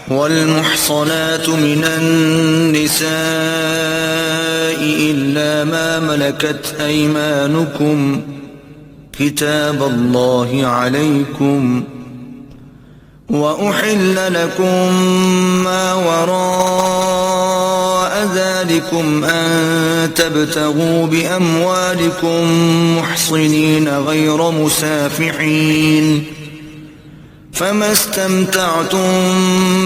والمحصنات من النساء إلا ما ملكت أيمانكم كتاب الله عليكم وأحل لكم ما وراء ذلكم أن تبتغوا بأموالكم محصنين غير مسافحين فما استمتعتم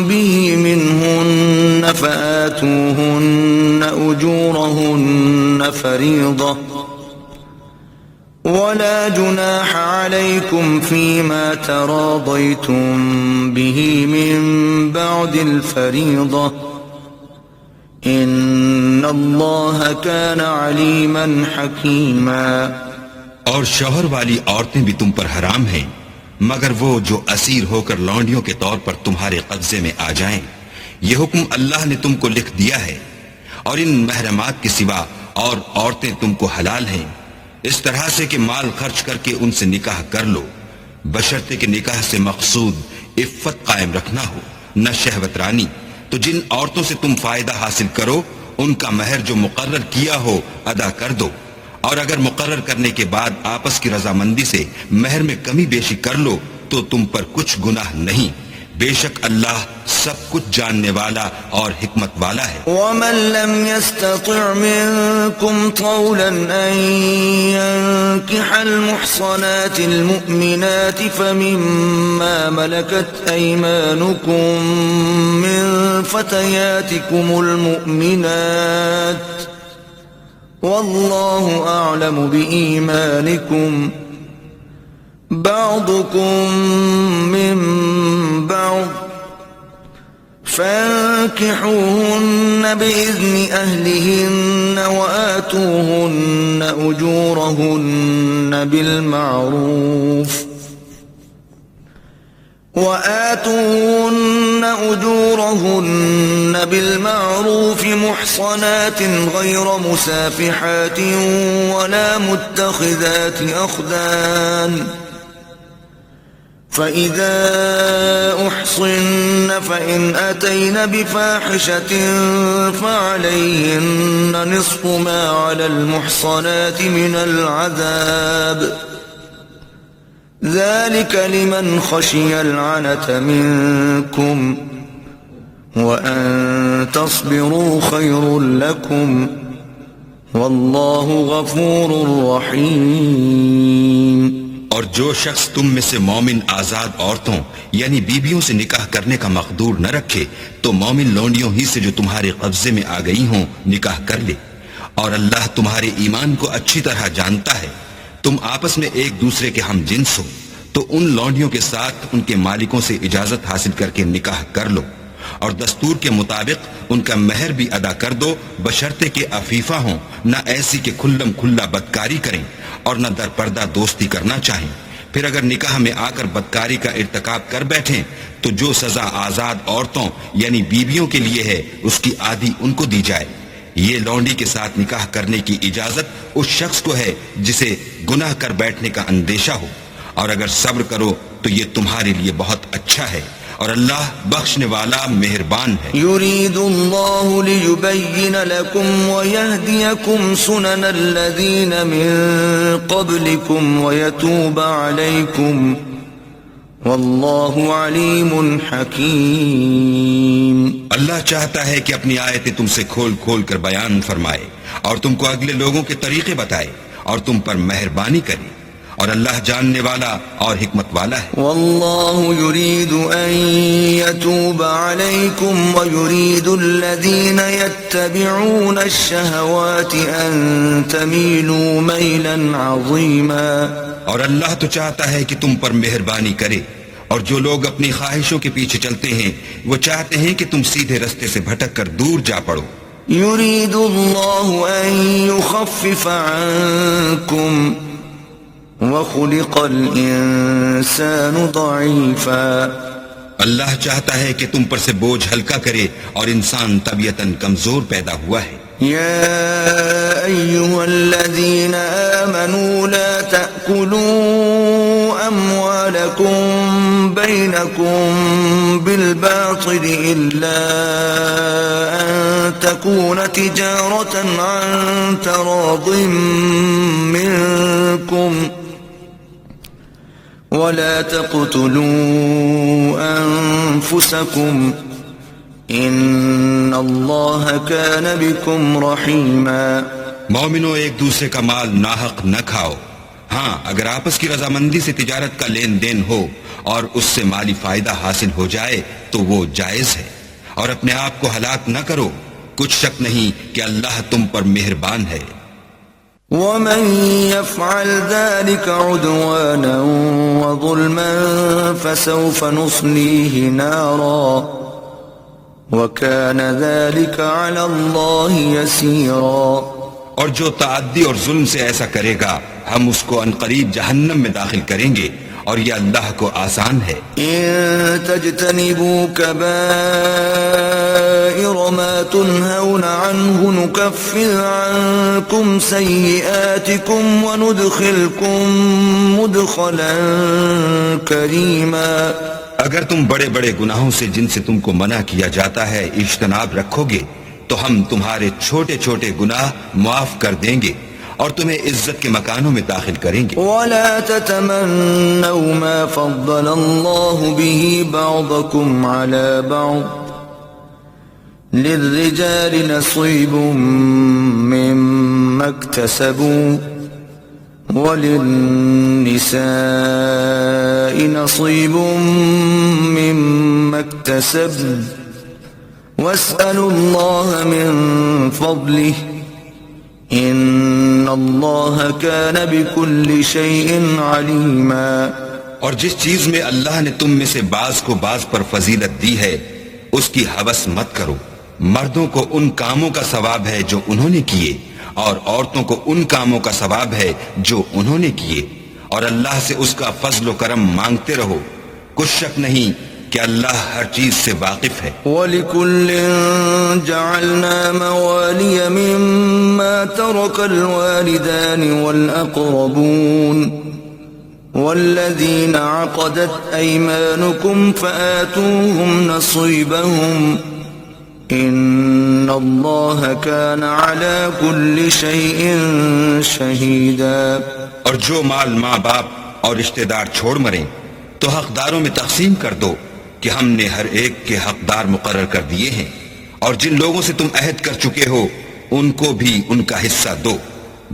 به منهن فآتوهن أجورهن فريضة ولا جناح عليكم فيما تراضيتم به من بعد الفريضة إن الله كان عليما حكيما. اور شوہر والی عورتیں بھی تم پر حرام ہیں مگر وہ جو اسیر ہو کر لونڈیوں کے طور پر تمہارے قبضے میں آ جائیں. یہ حکم اللہ نے تم کو لکھ دیا ہے. اور ان محرمات کے سوا اور عورتیں تم کو حلال ہیں اس طرح سے کہ مال خرچ کر کے ان سے نکاح کر لو بشرطے کہ نکاح سے مقصود عفت قائم رکھنا ہو نہ شہوت رانی. تو جن عورتوں سے تم فائدہ حاصل کرو ان کا مہر جو مقرر کیا ہو ادا کر دو. اور اگر مقرر کرنے کے بعد آپس کی رضامندی سے مہر میں کمی بیشی کر لو تو تم پر کچھ گناہ نہیں. بے شک اللہ سب کچھ جاننے والا اور حکمت والا ہے. ومن لم يستطع منكم طولا أن ينكح المحصنات المؤمنات فمما ملكت أيمانكم من فتياتكم المؤمنات والله أعلم بإيمانكم بعضكم من بعض فانكحوهن بإذن أهلهن وآتوهن أجورهن بالمعروف محصنات غير مسافحات ولا متخذات أخدان فإذا أحصن فإن أتين بفاحشة فعليهن نصف ما على المحصنات من العذاب ذلك لمن خشي العنة منكم وأن تصبروا خير لكم والله غفور رحيم. اور جو شخص تم میں سے مومن آزاد عورتوں یعنی بیویوں سے نکاح کرنے کا مقدور نہ رکھے تو مومن لونڈیوں ہی سے جو تمہارے قبضے میں آ گئی ہوں نکاح کر لے. اور اللہ تمہارے ایمان کو اچھی طرح جانتا ہے. تم آپس میں ایک دوسرے کے ہم جنس ہو تو ان لونڈیوں کے ساتھ ان کے مالکوں سے اجازت حاصل کر کے نکاح کر لو اور دستور کے مطابق ان کا مہر بھی ادا کر دو بشرطے کہ عفیفہ ہوں نہ ایسی کہ کھلم کھلا بدکاری کریں اور نہ در پردہ دوستی کرنا چاہیں. پھر اگر نکاح میں آ کر بدکاری کا ارتکاب کر بیٹھیں تو جو سزا آزاد عورتوں یعنی بیویوں کے لیے ہے اس کی آدھی ان کو دی جائے. یہ لونڈی کے ساتھ نکاح کرنے کی اجازت اس شخص کو ہے جسے گناہ کر بیٹھنے کا اندیشہ ہو. اور اگر صبر کرو تو یہ تمہارے لیے بہت اچھا ہے اور اللہ بخشنے والا مہربان ہے. يريد الله ليبين لكم ويهديكم سنن الذين من قبلكم ويتوب عليكم والله عليم حكيم. اللہ چاہتا ہے کہ اپنی آیتیں تم سے کھول کھول کر بیان فرمائے اور تم کو اگلے لوگوں کے طریقے بتائے اور تم پر مہربانی کرے اور اللہ جاننے والا اور حکمت والا ہے. والله يريد أن يتوب عليكم ويريد الذين يتبعون الشهوات أن تميلوا ميلا عظيما. اور اللہ تو چاہتا ہے کہ تم پر مہربانی کرے اور جو لوگ اپنی خواہشوں کے پیچھے چلتے ہیں وہ چاہتے ہیں کہ تم سیدھے رستے سے بھٹک کر دور جا پڑو. يريد الله أن يخفف عنكم وَخُلِقَ الْإِنسَانُ ضَعِيفًا. اللہ چاہتا ہے کہ تم پر سے بوجھ ہلکا کرے اور انسان طبیعتاً کمزور پیدا ہوا ہے. يا أيها الذين آمنوا لا تأكلوا أموالكم بينكم بالباطل إلا أن تكون تجارة عن تراض منكم ولا تقتلوا أنفسكم ان اللہ کان بکم رحیما۔ مومنو، ایک دوسرے کا مال ناحق نہ کھاؤ۔ ہاں، اگر آپس کی رضامندی سے تجارت کا لین دین ہو اور اس سے مالی فائدہ حاصل ہو جائے تو وہ جائز ہے، اور اپنے آپ کو ہلاک نہ کرو، کچھ شک نہیں کہ اللہ تم پر مہربان ہے۔ ومن يفعل ذلك عدوانا وظلما فسوف نصليه نارا وَكَانَ ذَلِكَ عَلَى اللَّهِ يَسِيرًا۔ اور جو تعدی اور ظلم سے ایسا کرے گا ہم اس کو عنقریب جہنم میں داخل کریں گے، اور یہ اللہ کو آسان ہے۔ إِن تَجْتَنِبُوا كَبَائِرَ مَا تُنْهَوْنَ عَنْهُ نُكَفِّرْ عَنْكُمْ سَيِّئَاتِكُمْ وَنُدْخِلْكُمْ مُدْخَلًا كَرِيمًا۔ اگر تم بڑے بڑے گناہوں سے جن سے تم کو منع کیا جاتا ہے اجتناب رکھو گے تو ہم تمہارے چھوٹے چھوٹے گناہ معاف کر دیں گے اور تمہیں عزت کے مکانوں میں داخل کریں گے۔ وَلَا تَتَمَنَّوْا مَا فَضَّلَ اللَّهُ بِهِ بَعْضَكُمْ عَلَى بَعْضٍ لِلرِّجَالِ نَصِيبٌ مِّمَّا اكْتَسَبُوا وَلِلنِّسَاءِ نَصِيبٌ مِّمَّا اكْتَسَبْنَ وَاسْأَلُوا اللَّهَ مِن فَضْلِهِ إِنَّ اللَّهَ كَانَ بِكُلِّ شَيْءٍ عَلِيمًا۔ اور جس چیز میں اللہ نے تم میں سے بعض کو بعض پر فضیلت دی ہے اس کی ہوس مت کرو۔ مردوں کو ان کاموں کا ثواب ہے جو انہوں نے کیے، اور عورتوں کو ان کاموں کا ثواب ہے جو انہوں نے کیے، اور اللہ سے اس کا فضل و کرم مانگتے رہو، کچھ شک نہیں کہ اللہ ہر چیز سے واقف ہے۔ وَلِكُلٍّ جَعَلْنَا مَوَالِيَ مِمَّا تَرَكَ الْوَالِدَانِ وَالْأَقْرَبُونَ وَالَّذِينَ عَقَدَتْ أَيْمَانُكُمْ فَآتُوهُمْ نَصِيبَهُمْ ان اللہ کان علی کل شیء شہیدا۔ اور جو مال ماں باپ اور رشتہ دار چھوڑ مریں تو حقداروں میں تقسیم کر دو کہ ہم نے ہر ایک کے حقدار مقرر کر دیے ہیں، اور جن لوگوں سے تم عہد کر چکے ہو ان کو بھی ان کا حصہ دو،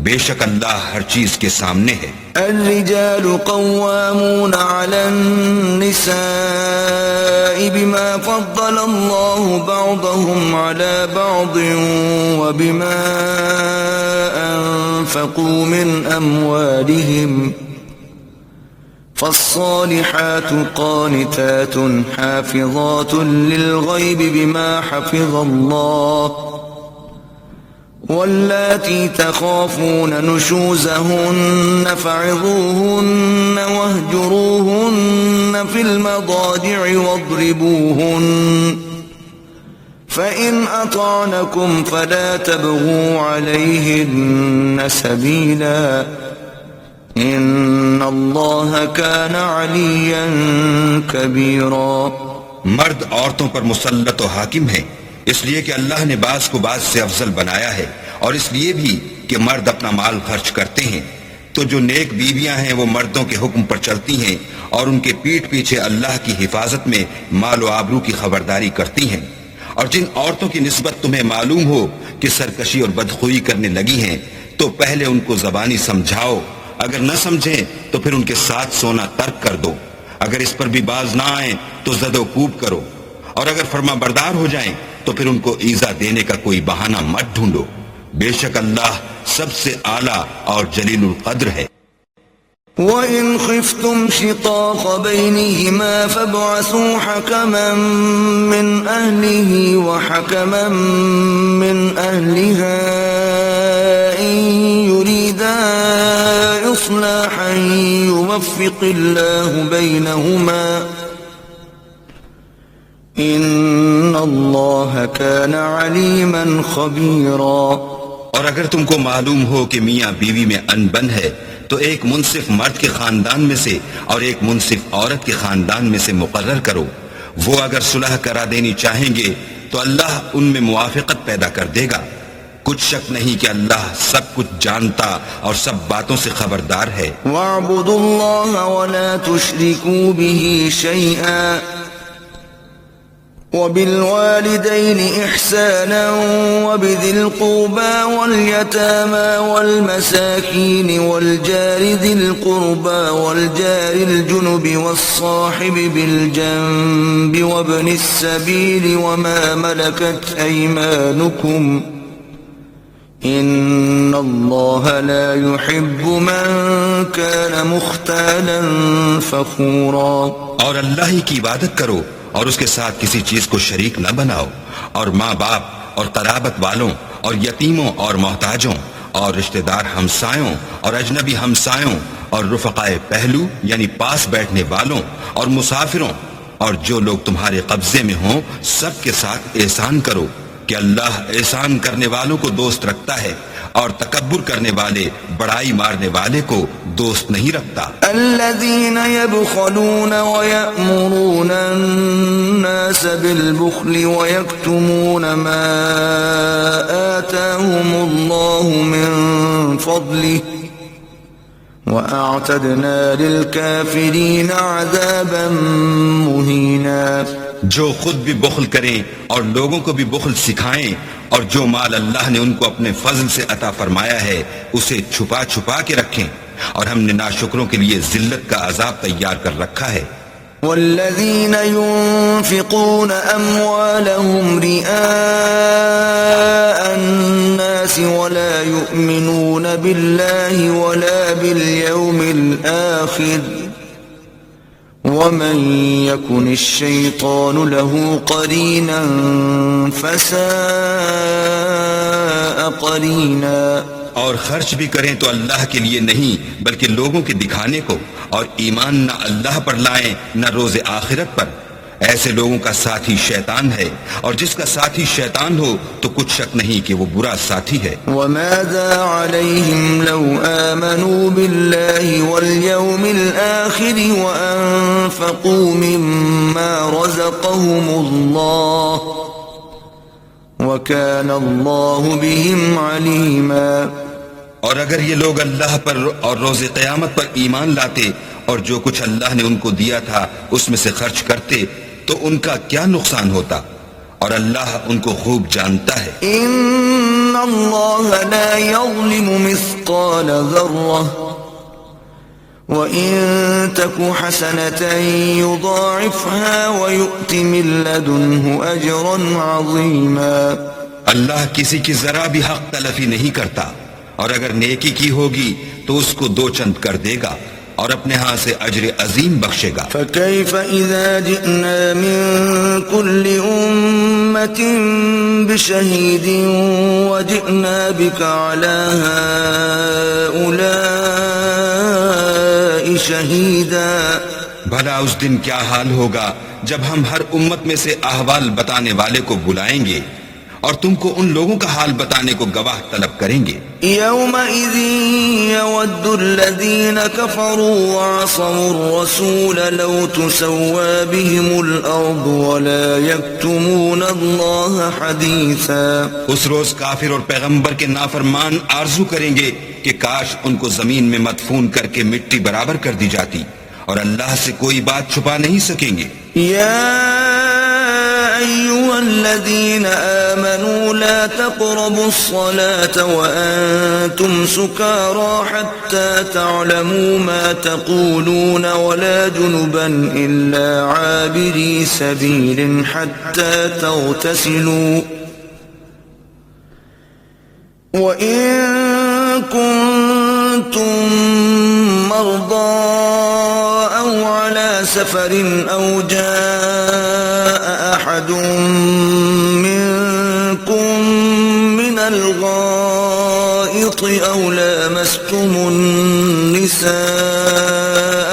بے شک اللہ ہر چیز کے سامنے ہے۔ الرجال قوامون على النساء بما فضل الله بعضهم على بعض وبما أنفقوا من أموالهم فالصالحات قانتات حافظات للغيب بما حفظ الله واللاتي تخافون نشوزهن فعظوهن واهجروهن في المضاجع واضربوهن فإن أطعنكم فلا تبغوا عليهن سبيلا إن الله كان عليا كبيرا۔ مرد عورتوں پر مسلط و حاکم ہیں، اس لیے کہ اللہ نے بعض کو بعض سے افضل بنایا ہے، اور اس لیے بھی کہ مرد اپنا مال خرچ کرتے ہیں، تو جو نیک بیویاں ہیں وہ مردوں کے حکم پر چلتی ہیں اور ان کے پیٹھ پیچھے اللہ کی حفاظت میں مال و آبرو کی خبرداری کرتی ہیں۔ اور جن عورتوں کی نسبت تمہیں معلوم ہو کہ سرکشی اور بدخوئی کرنے لگی ہیں تو پہلے ان کو زبانی سمجھاؤ، اگر نہ سمجھیں تو پھر ان کے ساتھ سونا ترک کر دو، اگر اس پر بھی باز نہ آئیں تو زد و کوب کرو، اور اگر فرما بردار ہو جائیں تو پھر ان کو ایذا دینے کا کوئی بہانہ مت ڈھونڈو، بے شک اللہ سب سے اعلیٰ اور جلیل القدر ہے۔ وَإِنْ خِفْتُمْ شِقَاقَ بَيْنِهِمَا فَابْعَثُوا حَكَمًا مِّنْ أَهْلِهِ وَحَكَمًا مِّنْ أَهْلِهَا إِنْ يُرِيدَا إِصْلَاحًا يُوَفِّقِ اللَّهُ بَيْنَهُمَا إِنَّ اللہ کان علیما خبیرا۔ اور اگر تم کو معلوم ہو کہ میاں بیوی میں انبن ہے تو ایک منصف مرد کے خاندان میں سے اور ایک منصف عورت کے خاندان میں سے مقرر کرو، وہ اگر صلح کرا دینی چاہیں گے تو اللہ ان میں موافقت پیدا کر دے گا۔ کچھ شک نہیں کہ اللہ سب کچھ جانتا اور سب باتوں سے خبردار ہے۔ وَاعْبُدُوا اللَّهَ وَلَا تُشْرِكُوا بِهِ شَيْئًا وَبِالْوَالِدَيْنِ إِحْسَانًا وَبِذِي الْقُرْبَى وَالْيَتَامَى وَالْمَسَاكِينِ وَالْجَارِ ذِي الْقُرْبَى وَالْجَارِ الْجُنُبِ وَالصَّاحِبِ بِالْجَنبِ وَابْنِ السَّبِيلِ وَمَا مَلَكَتْ أَيْمَانُكُمْ إِنَّ اللَّهَ لَا يُحِبُّ مَن كَانَ مُخْتَالًا فَخُورًا۔ اور اللہ ہی کی عبادت کرو اور اس کے ساتھ کسی چیز کو شریک نہ بناؤ، اور ماں باپ اور قرابت والوں اور یتیموں اور محتاجوں اور رشتہ دار ہمسایوں اور اجنبی ہمسایوں اور رفقائے پہلو یعنی پاس بیٹھنے والوں اور مسافروں اور جو لوگ تمہارے قبضے میں ہوں سب کے ساتھ احسان کرو، کہ اللہ احسان کرنے والوں کو دوست رکھتا ہے اور تکبر کرنے والے بڑائی مارنے والے کو دوست نہیں رکھتا۔ الذين يبخلون ويأمرون الناس بالبخل ويكتمون ما آتاهم الله من فضله وأعتدنا للكافرين عذابا مهينا۔ جو خود بھی بخل کریں اور لوگوں کو بھی بخل سکھائیں، اور جو مال اللہ نے ان کو اپنے فضل سے عطا فرمایا ہے اسے چھپا چھپا کے رکھیں، اور ہم نے ناشکروں کے لیے ذلت کا عذاب تیار کر رکھا ہے۔ والذین ينفقون اموالهم رئاء الناس ولا يؤمنون بالله ولا باليوم الآخر ومن يكن الشيطان له قرينا فساء قرينا۔ اور خرچ بھی کریں تو اللہ کے لیے نہیں بلکہ لوگوں کے دکھانے کو، اور ایمان نہ اللہ پر لائیں نہ روز آخرت پر، ایسے لوگوں کا ساتھی شیطان ہے، اور جس کا ساتھی شیطان ہو تو کچھ شک نہیں کہ وہ برا ساتھی ہے۔ وَمَاذَا عَلَيْهِمْ لَوْ آمَنُوا بِاللَّهِ وَالْيَوْمِ الْآخِرِ وَأَنفَقُوا مِمَّا رَزَقَهُمُ اللَّهُ وَكَانَ اللَّهُ بِهِمْ عَلِيمًا۔ اور اگر یہ لوگ اللہ پر اور روز قیامت پر ایمان لاتے اور جو کچھ اللہ نے ان کو دیا تھا اس میں سے خرچ کرتے تو ان کا کیا نقصان ہوتا، اور اللہ ان کو خوب جانتا ہے۔ ان اللہ لا یظلم مثقال ذرة وَإِن تَكُ حَسَنَةً يُضَاعِفْهَا وَيُؤْتِ مِن لَّدُنْهُ أَجْرًا عَظِيمًا۔ اللہ کسی کی ذرا بھی حق تلفی نہیں کرتا، اور اگر نیکی کی ہوگی تو اس کو دو چند کر دے گا اور اپنے ہاں سے اجر عظیم بخشے گا۔ فَكَيْفَ إِذَا جِئْنَا مِن كُلِّ أُمَّةٍ بِشَهِيدٍ وَجِئْنَا بِكَ عَلَى هَؤُلَاءِ شَهِيدًا۔ بھلا اس دن کیا حال ہوگا جب ہم ہر امت میں سے احوال بتانے والے کو بلائیں گے اور تم کو ان لوگوں کا حال بتانے کو گواہ طلب کریں گے۔ يَوْمَئِذٍ يَوَدُّ الَّذِينَ كَفَرُوا وَعَصَوُا الرَّسُولَ لَوْ تُسَوَّى بِهِمُ الْأَرْضُ وَلَا يَكْتُمُونَ اللَّهَ حَدِيثًا۔ اس روز کافر اور پیغمبر کے نافرمان آرزو کریں گے کہ کاش ان کو زمین میں مدفون کر کے مٹی برابر کر دی جاتی، اور اللہ سے کوئی بات چھپا نہیں سکیں گے۔ أيها الذين آمنوا لا تقربوا الصلاة وأنتم سكارى حتى تعلموا ما تقولون ولا جنبا إلا عابري سبيل حتى تغتسلوا وإن كنتم مرضى أو على سفر أو جاء أحد منكم من الغائط أو لامستم النساء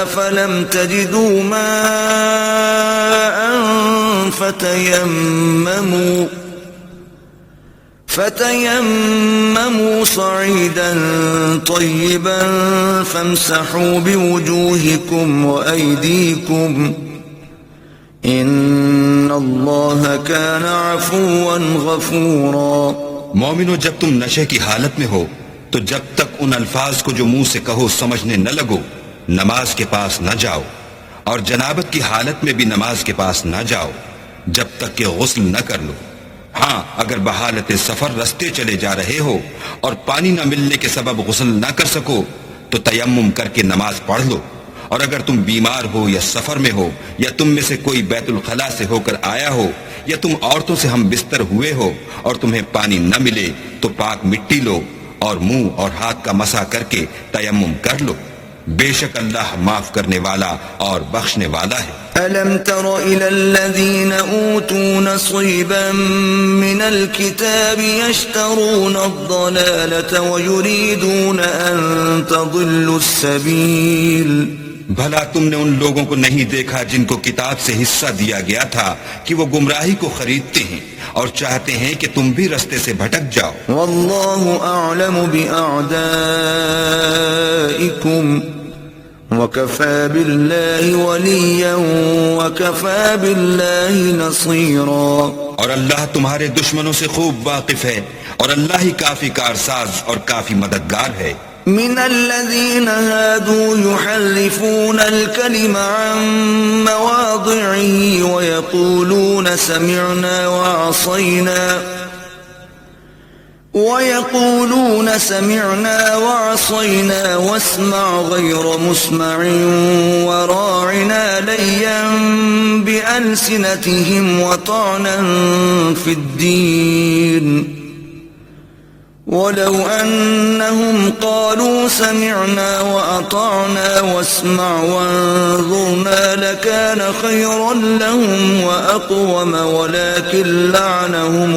فلم تجدوا ماء فتيمموا صعيدا طيبا فامسحوا بوجوهكم وأيديكم إن الله كان عفوا غفورا. مومنو، جب تم نشے کی حالت میں ہو تو جب تک ان الفاظ کو جو منہ سے کہو سمجھنے نہ لگو نماز کے پاس نہ جاؤ، اور جنابت کی حالت میں بھی نماز کے پاس نہ جاؤ جب تک کہ غسل نہ کر لو. ہاں، اگر بحالت سفر رستے چلے جا رہے ہو اور پانی نہ ملنے کے سبب غسل نہ کر سکو تو تیمم کر کے نماز پڑھ لو. اور اگر تم بیمار ہو یا سفر میں ہو یا تم میں سے کوئی بیت الخلا سے ہو کر آیا ہو یا تم عورتوں سے ہم بستر ہوئے ہو اور تمہیں پانی نہ ملے تو پاک مٹی لو اور منہ اور ہاتھ کا مسح کر کے تیمم کر لو. بے شک اللہ معاف کرنے والا اور بخشنے والا ہے. ألم تر إلى الذين أوتوا نصيبا من الكتاب يشترون الضلالة ويريدون أن تضلوا السبيل. بھلا تم نے ان لوگوں کو نہیں دیکھا جن کو کتاب سے حصہ دیا گیا تھا کہ وہ گمراہی کو خریدتے ہیں اور چاہتے ہیں کہ تم بھی رستے سے بھٹک جاؤ. والله أعلم بأعدائكم وَكَفَى بِاللَّهِ وَلِيًّا وَكَفَى بِاللَّهِ نَصِيرًا. اور اللہ تمہارے دشمنوں سے خوب واقف ہے اور اللہ ہی کافی کارساز اور کافی مددگار ہے. من الذين هادوا يحرفون الكلم عن مواضعه ويقولون سمعنا وعصينا واسمع غير مسمع وراعنا ليا بألسنتهم وطعنا في الدين ولو أنهم قالوا سمعنا وأطعنا واسمع وانظرنا لكان خيرا لهم وأقوم ولكن لعنهم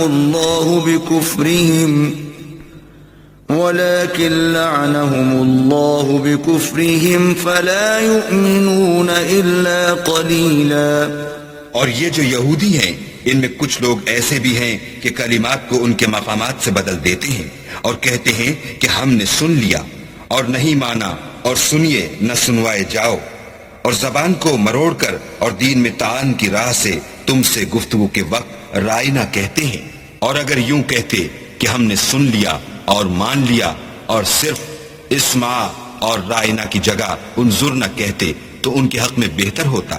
الله بكفرهم فلا يؤمنون إلا قليلا. اور یہ جو یہودی ہیں ان میں کچھ لوگ ایسے بھی ہیں کہ کلمات کو ان کے مقامات سے بدل دیتے ہیں اور کہتے ہیں کہ ہم نے سن لیا اور نہیں مانا اور سنیے نہ سنوائے جاؤ، اور زبان کو مروڑ کر اور دین میں طعن کی راہ سے تم سے گفتگو کے وقت رائنا کہتے ہیں. اور اگر یوں کہتے کہ ہم نے سن لیا اور مان لیا اور صرف اسمع اور رائنا کی جگہ انظر نہ کہتے تو ان کے حق میں بہتر ہوتا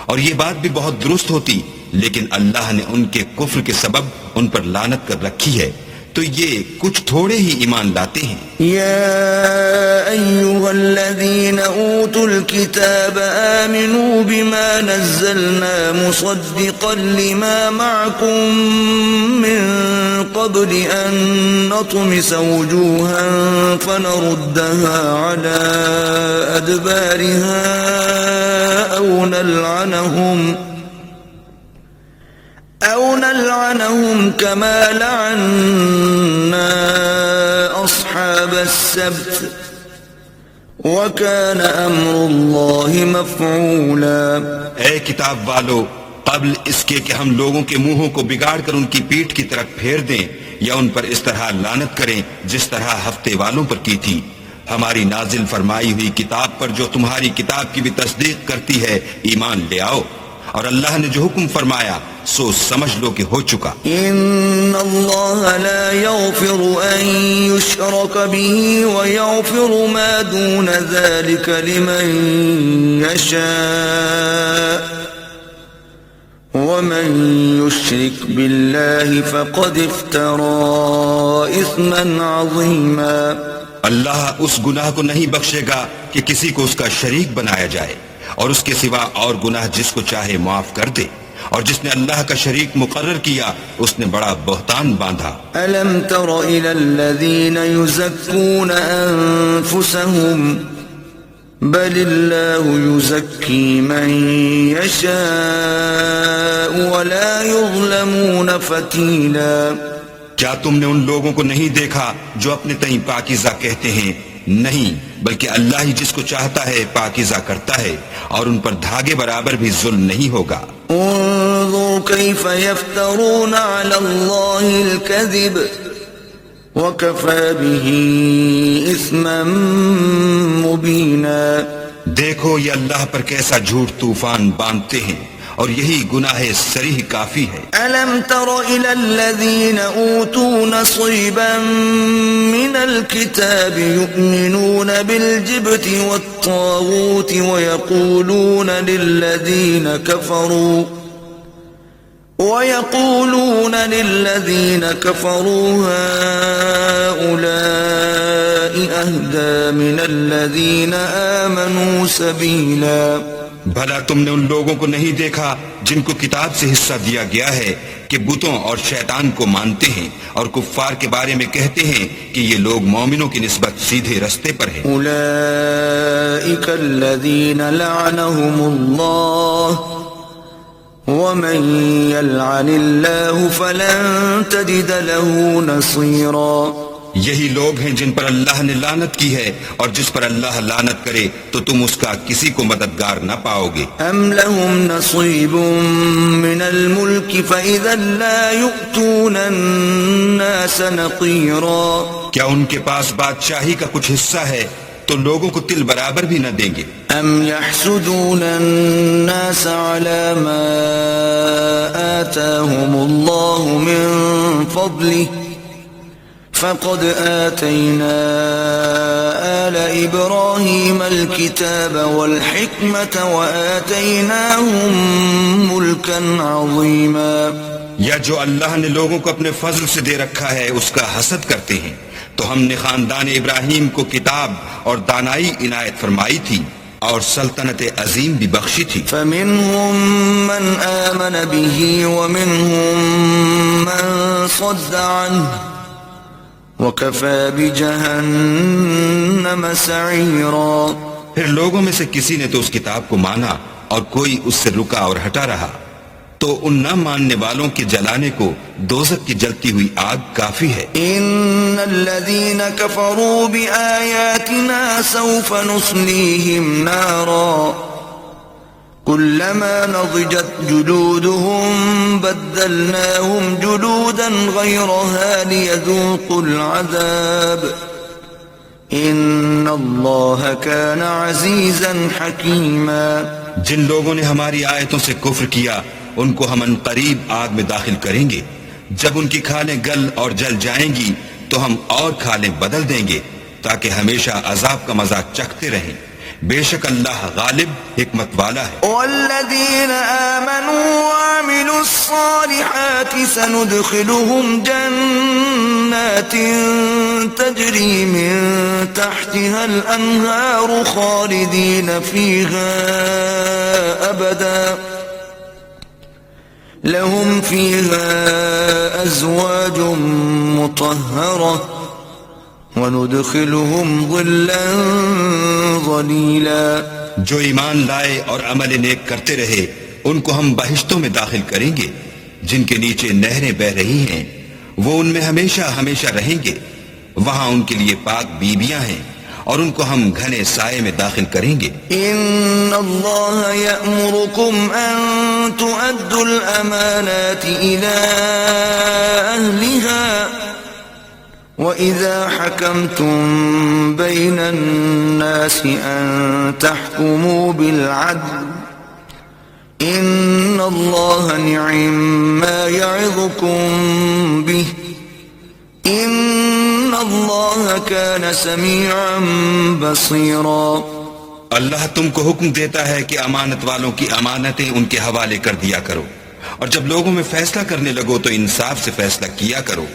اور یہ بات بھی بہت درست ہوتی، لیکن اللہ نے ان کے کفر کے سبب ان پر لعنت کر رکھی ہے تو یہ کچھ تھوڑے ہی ایمان لاتے ہیں. يا أيها الذين أوتوا الكتاب آمنوا بما نزلنا مصدقا لما معكم من قبل أن نطمس وجوها فنردها على أدبارها أو نلعنهم كما لعنا أصحاب السبت وكان أمر الله مفعولا. اے کتاب والو، قبل اس کے کہ ہم لوگوں کے منہوں کو بگاڑ کر ان کی پیٹھ کی طرف پھیر دیں یا ان پر اس طرح لعنت کریں جس طرح ہفتے والوں پر کی تھی، ہماری نازل فرمائی ہوئی کتاب پر جو تمہاری کتاب کی بھی تصدیق کرتی ہے ایمان لے آؤ، اور اللہ نے جو حکم فرمایا سو سمجھ لو کہ ہو چکا. ان اللہ لا يغفر ان يشرك به ويغفر ما دون ذلك لمن يشاء ومن يشرك بالله فقد افترى اثما عظيما. اللہ اس گناہ کو نہیں بخشے گا کہ کسی کو اس کا شریک بنایا جائے، اور اس کے سوا اور گناہ جس کو چاہے معاف کر دے، اور جس نے اللہ کا شریک مقرر کیا اس نے بڑا بہتان باندھا. ألم تر إلى الذين يزكون أنفسهم بل الله يزكي من يشاء ولا يظلمون فتيلا. کیا تم نے ان لوگوں کو نہیں دیکھا جو اپنے تئیں پاکیزہ کہتے ہیں نہیں، بلکہ اللہ ہی جس کو چاہتا ہے پاکیزہ کرتا ہے، اور ان پر دھاگے برابر بھی ظلم نہیں ہوگا۔ انظر كيف يفترون على الله الكذب وكفى به إثما مبينا۔ دیکھو یہ اللہ پر کیسا جھوٹ طوفان باندھتے ہیں، اور یہی گناہ صریح کافی ہے۔ ألم تر إلى الذين أوتوا نصيبا من الكتاب يؤمنون بالجبت والطاغوت ويقولون للذين كفروا هؤلاء أهدى من الذين آمنوا سبيلا۔ بھلا تم نے ان لوگوں کو نہیں دیکھا جن کو کتاب سے حصہ دیا گیا ہے کہ بتوں اور شیطان کو مانتے ہیں اور کفار کے بارے میں کہتے ہیں کہ یہ لوگ مومنوں کی نسبت سیدھے رستے پر ہیں۔ أولئك الذين لعنهم الله ومن يلعن الله فلن تجد له نصيرا۔ یہی لوگ ہیں جن پر اللہ نے لعنت کی ہے، اور جس پر اللہ لعنت کرے تو تم اس کا کسی کو مددگار نہ پاؤ گے۔ ام لهم نصيب من الملك فإذا لا يؤتون الناس نقيرا۔ کیا ان کے پاس بادشاہی کا کچھ حصہ ہے تو لوگوں کو تل برابر بھی نہ دیں گے۔ ام يحسدون الناس على ما آتاهم الله من فضله فقد آتينا آل إبراهيم الكتاب والحكمة وآتيناهم ملكا عظيما۔ یا جو اللہ نے لوگوں کو اپنے فضل سے دے رکھا ہے اس کا حسد کرتے ہیں، تو ہم نے خاندان ابراہیم کو کتاب اور دانائی عنایت فرمائی تھی اور سلطنت عظیم بھی بخشی تھی۔ فمنهم من آمن به ومنهم من صد عنه وَكَفَى بِجَهَنَّمَ سَعِيرًا۔ پھر لوگوں میں سے کسی نے تو اس کتاب کو مانا اور کوئی اس سے رکا اور ہٹا رہا، تو ان نہ ماننے والوں کے جلانے کو دوزخ کی جلتی ہوئی آگ کافی ہے۔ إِنَّ الَّذِينَ كَفَرُوا بِآيَاتِنَا سَوْفَ نُصْلِيهِمْ نَارًا كُلَّمَا نَضِجَتْ جُلُودُهُمْ بَدَّلْنَاهُمْ جُلُودًا غَيْرَهَا لِيَذُوقُوا الْعَذَابَ إِنَّ اللَّهَ كَانَ عَزِيزًا حَكِيمًا۔ جن لوگوں نے ہماری آیتوں سے کفر کیا ان کو ہم ان قریب آگ میں داخل کریں گے، جب ان کی کھالیں گل اور جل جائیں گی تو ہم اور کھالیں بدل دیں گے تاکہ ہمیشہ عذاب کا مزہ چکھتے رہیں۔ بے شک اللہ غالب حکمت والا ہے۔ والذین آمنوا وعملوا الصالحات سندخلهم جنات تجری من تحتها الانہار خالدین فیہا ابدا لهم فیہا ازواج مطہرہ وَنُدْخِلُهُمْ ظِلًّا ظَلِيلًا۔ جو ایمان لائے اور عمل نیک کرتے رہے ان کو ہم بہشتوں میں داخل کریں گے جن کے نیچے نہریں بہ رہی ہیں، وہ ان میں ہمیشہ ہمیشہ رہیں گے، وہاں ان کے لیے پاک بیویاں ہیں اور ان کو ہم گھنے سائے میں داخل کریں گے۔ ان اللہ یأمرکم ان تؤدوا الامانات الى اہلها وَإِذَا حَكَمْتُمْ بَيْنَ النَّاسِ أَن تَحْكُمُوا بِالْعَدْلِ إِنَّ اللَّهَ نِعِمَّا يَعِظُكُمْ بِهِ إِنَّ اللَّهَ كَانَ سَمِيعًا بَصِيرًا۔ اللہ تم کو حکم دیتا ہے کہ امانت والوں کی امانتیں ان کے حوالے کر دیا کرو، اور جب لوگوں میں فیصلہ کرنے لگو تو انصاف سے فیصلہ کیا کرو،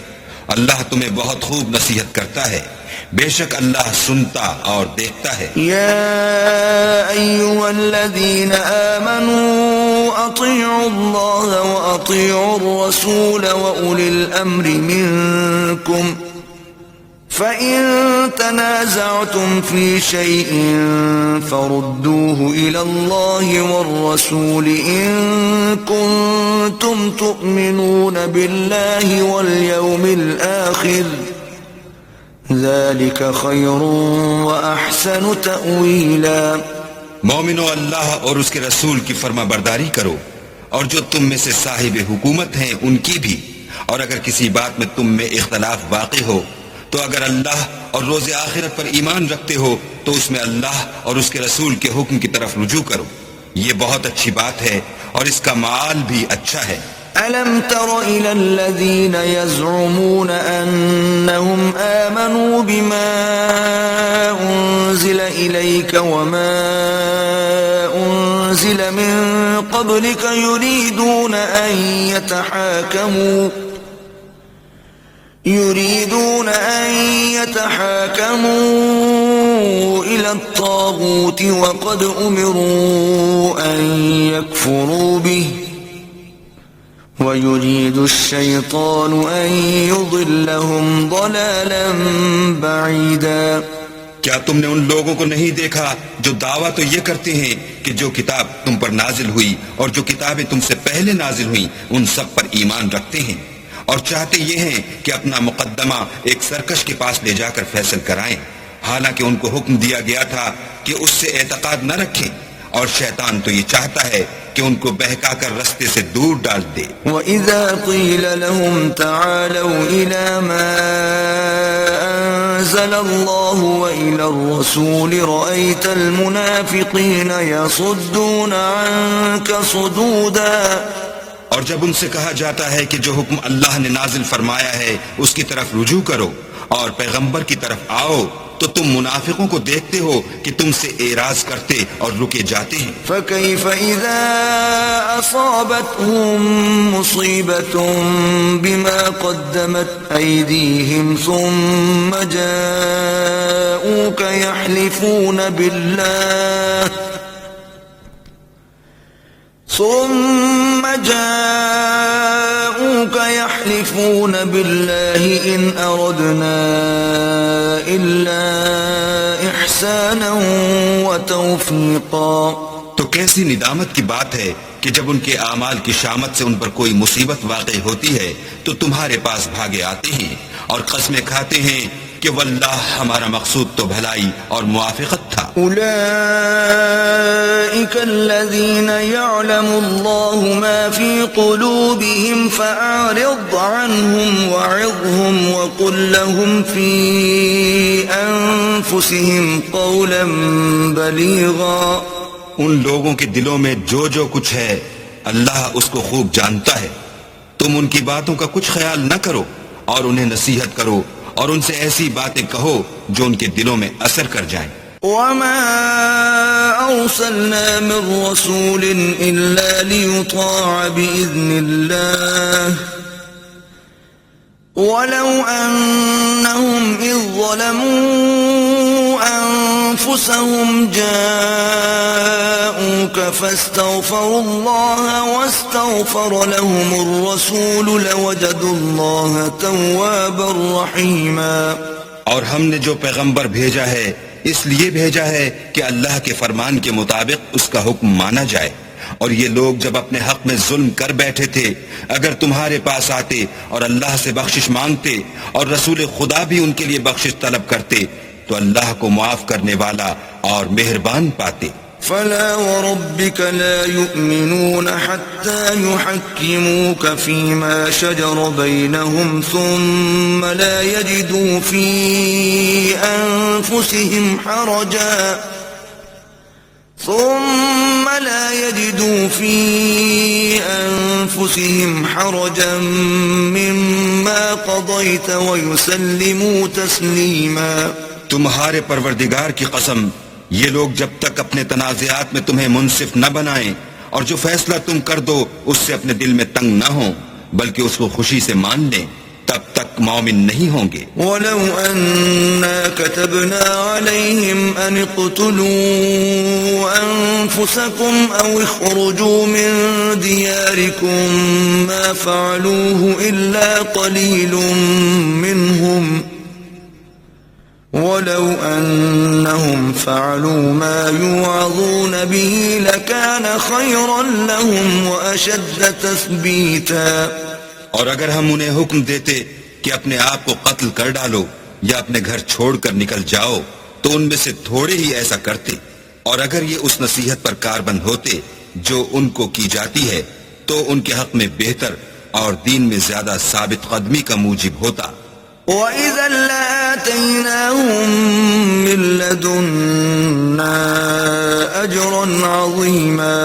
اللہ تمہیں بہت خوب نصیحت کرتا ہے، بے شک اللہ سنتا اور دیکھتا ہے۔ یا ایھا الذین آمنوا اطیعوا اللہ واطیعوا الرسول واولی الامر منکم فَإِن تَنَازَعْتُمْ فِي شَيْءٍ فَرُدُّوهُ إِلَى اللَّهِ وَالرَّسُولِ إِن كُنتُمْ تُؤْمِنُونَ بِاللَّهِ وَالْيَوْمِ الْآخِرِ ذلك خير وأحسن تأويلا. مومنو، اللہ اور اس کے رسول کی فرما برداری کرو، اور جو تم میں سے صاحب حکومت ہیں ان کی بھی، اور اگر کسی بات میں تم میں اختلاف واقع ہو تو اگر اللہ اور روز آخرت پر ایمان رکھتے ہو تو اس میں اللہ اور اس کے رسول کے حکم کی طرف رجوع کرو، یہ بہت اچھی بات ہے اور اس کا معال بھی اچھا ہے. ألم تر إلى الذين يزعمون أنهم آمنوا بما أنزل إليك وما أنزل من قبلك يريدون أن يتحاكموا إلى الطاغوت وقد أمروا أن يكفروا به وَيُرِيدُ الشَّيْطَانُ أَن يُضِلَّهُمْ ضَلَالًا بَعِيدًا. کیا تم نے ان لوگوں کو نہیں دیکھا جو دعویٰ تو یہ کرتے ہیں کہ جو کتاب تم پر نازل ہوئی اور جو کتابیں تم سے پہلے نازل ہوئیں ان سب پر ایمان رکھتے ہیں، اور چاہتے یہ ہیں کہ اپنا مقدمہ ایک سرکش کے پاس لے جا کر فیصل کرائیں، حالانکہ ان کو حکم دیا گیا تھا کہ اس سے اعتقاد نہ رکھیں، اور شیطان تو یہ چاہتا ہے کہ ان کو بہکا کر رستے سے دور ڈال دے. وَإِذَا قِيلَ لَهُمْ تَعَالَوْا إِلَى مَا أَنزَلَ اللَّهُ وَإِلَى الرَّسُولِ رَأَيْتَ الْمُنَافِقِينَ يَصُدُّونَ عَنكَ صُدُودًا. اور جب ان سے کہا جاتا ہے کہ جو حکم اللہ نے نازل فرمایا ہے اس کی طرف رجوع کرو اور پیغمبر کی طرف آؤ تو تم منافقوں کو دیکھتے ہو کہ تم سے اعراض کرتے اور رکے جاتے ہیں. فَكَيْفَ إِذَا أَصَابَتْهُم مُّصِيبَةٌ بِمَا قَدَّمَتْ أَيْدِيهِمْ ثُمَّ جَاءُوكَ يحلفون بالله إن أردنا إلا إحسانا وتوفيقا. تو کیسی ندامت کی بات ہے کہ جب ان کے اعمال کی شامت سے ان پر کوئی مصیبت واقع ہوتی ہے تو تمہارے پاس بھاگے آتے ہیں اور قسمیں کھاتے ہیں کہ واللہ ہمارا مقصود تو بھلائی اور موافقت تھا. أولئك الذين يعلم الله ما في قلوبهم فأعرض عنهم وعظهم وقل لهم في أنفسهم قولا بليغا. ان لوگوں کے دلوں میں جو کچھ ہے اللہ اس کو خوب جانتا ہے، تم ان کی باتوں کا کچھ خیال نہ کرو اور انہیں نصیحت کرو اور ان سے ایسی باتیں کہو جو ان کے دلوں میں اثر کر جائیں. وَمَا أَرْسَلْنَا مِن رَّسُولٍ إِلَّا لِيُطَاعَ بِإِذْنِ اللَّهِ وَلَوْ أَنَّهُمْ إِذ ظَلَمُوا أَنفُسَهُمْ جَاءُوكَ فَاسْتَغْفَرُوا اللَّهَ وَاسْتَغْفَرَ لَهُمُ الرَّسُولُ لَوَجَدُوا اللَّهَ تَوَّابًا رَّحِيمًا. اور ہم نے جو پیغمبر بھیجا ہے اس لیے بھیجا ہے کہ اللہ کے فرمان کے مطابق اس کا حکم مانا جائے، اور یہ لوگ جب اپنے حق میں ظلم کر بیٹھے تھے اگر تمہارے پاس آتے اور اللہ سے بخشش مانگتے اور رسول خدا بھی ان کے لیے بخشش طلب کرتے تو اللہ کو معاف کرنے والا اور مہربان پاتے. فلا وربك لا يؤمنون حتى يحكموك فيما شجر بينهم ثم لا يجدوا في أنفسهم حرجا مما قضيت ويسلموا تسليما. تمہارے پروردگار کی قسم، یہ لوگ جب تک اپنے تنازعات میں تمہیں منصف نہ بنائیں اور جو فیصلہ تم کر دو اس سے اپنے دل میں تنگ نہ ہوں بلکہ اس کو خوشی سے مان لیں تب تک مومن نہیں ہوں گے. وَلَوْ أَنَّا كَتَبْنَا عَلَيْهِمْ أَنِ اقْتُلُوا أَنفُسَكُمْ أَوْ اخْرُجُوا مِن دِيَارِكُمْ مَا فَعَلُوهُ إِلَّا قَلِيلٌ مِّنْهُمْ وَلَوْ أَنَّهُمْ فَعَلُوا مَا يُوعَظُونَ بِهِ لَكَانَ خَيْرًا لَهُمْ وَأَشَدَّ تَثْبِيتًا. اور اگر ہم انہیں حکم دیتے کہ اپنے آپ کو قتل کر ڈالو یا اپنے گھر چھوڑ کر نکل جاؤ تو ان میں سے تھوڑے ہی ایسا کرتے، اور اگر یہ اس نصیحت پر کاربند ہوتے جو ان کو کی جاتی ہے تو ان کے حق میں بہتر اور دین میں زیادہ ثابت قدمی کا موجب ہوتا۔ وَإِذًا لَآتَيْنَاهُمْ مِن لَّدُنَّا أَجْرًا عَظِيمًا،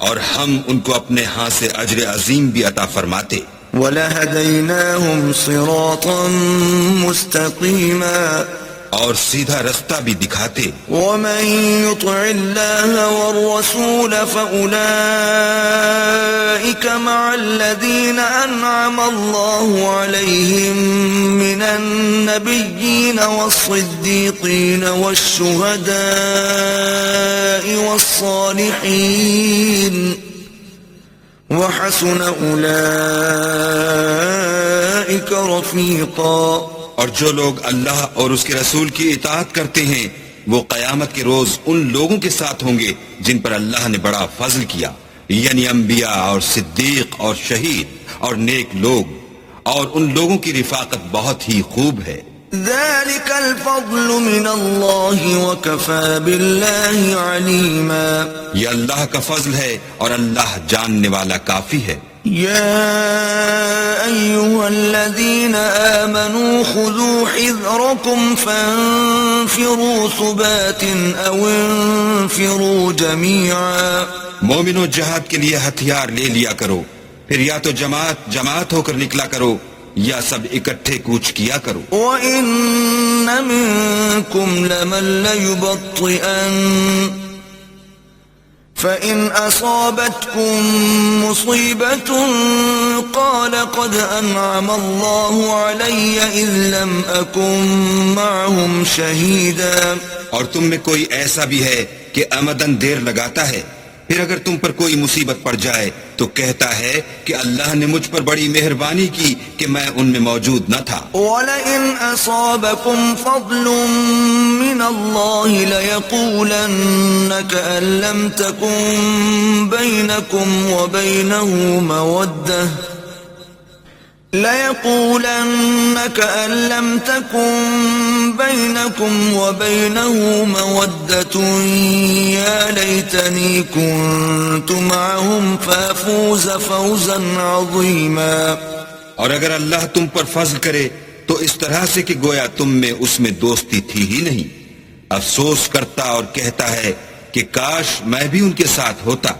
اور ہم ان کو اپنے ہاں سے اجر عظیم بھی عطا فرماتے، وَلَهَدَيْنَاهُمْ صِرَاطًا مُسْتَقِيمًا، اور سیدھا رستہ بھی دکھاتے۔ وَمَن يُطِعِ اللَّهَ وَالرَّسُولَ فَأُولَئِكَ مَعَ الَّذِينَ أَنْعَمَ اللَّهُ عَلَيْهِم مِّنَ النَّبِيِّينَ وَالصِّدِّيقِينَ وَالشُّهَدَاءِ وَالصَّالِحِينَ، وَحَسُنَ أُولَئِكَ رَفِيقًا۔ اور جو لوگ اللہ اور اس کے رسول کی اطاعت کرتے ہیں وہ قیامت کے روز ان لوگوں کے ساتھ ہوں گے جن پر اللہ نے بڑا فضل کیا، یعنی انبیاء اور صدیق اور شہید اور نیک لوگ، اور ان لوگوں کی رفاقت بہت ہی خوب ہے۔ ذَلِكَ الْفَضْلُ مِنَ اللَّهِ وَكَفَى بِاللَّهِ عَلِيمًا۔ یہ اللہ کا فضل ہے اور اللہ جاننے والا کافی ہے۔ يا أيها الذين آمنوا خذوا حذركم فانفروا ثبات أو انفروا جميعا۔ مومنوں جہاد کے لیے ہتھیار لے لیا کرو، پھر یا تو جماعت ہو کر نکلا کرو یا سب اکٹھے کوچ کیا کرو۔ وَإِنَّ مِنكُمْ لَمَن لَّيُبَطِّئَنَّ فَإِنْ أَصَابَتْكُمْ مُصِيبَةٌ قَالَ قَدْ أَنْعَمَ اللَّهُ عَلَيَّ إِذْ لَمْ أَكُنْ مَعَهُمْ شَهِيدًا۔ اور تم میں کوئی ایسا بھی ہے کہ آمدن دیر لگاتا ہے، پھر اگر تم پر کوئی مصیبت پڑ جائے تو کہتا ہے کہ اللہ نے مجھ پر بڑی مہربانی کی کہ میں ان میں موجود نہ تھا۔ وَلَئِنْ أَصَابَكُمْ فَضْلٌ مِّنَ اللَّهِ لَيَقُولَنَّ كَأَن لَّمْ تَكُن بَيْنَكُمْ وَبَيْنَهُ مَوَدَّةٌ يَا لَيْتَنِي كُنتُ مَعَهُمْ فَأَفُوزَ فَوْزًا عَظِيمًا۔ اور اگر اللہ تم پر فضل کرے تو اس طرح سے کہ گویا تم میں اس میں دوستی تھی ہی نہیں، افسوس کرتا اور کہتا ہے کہ کاش میں بھی ان کے ساتھ ہوتا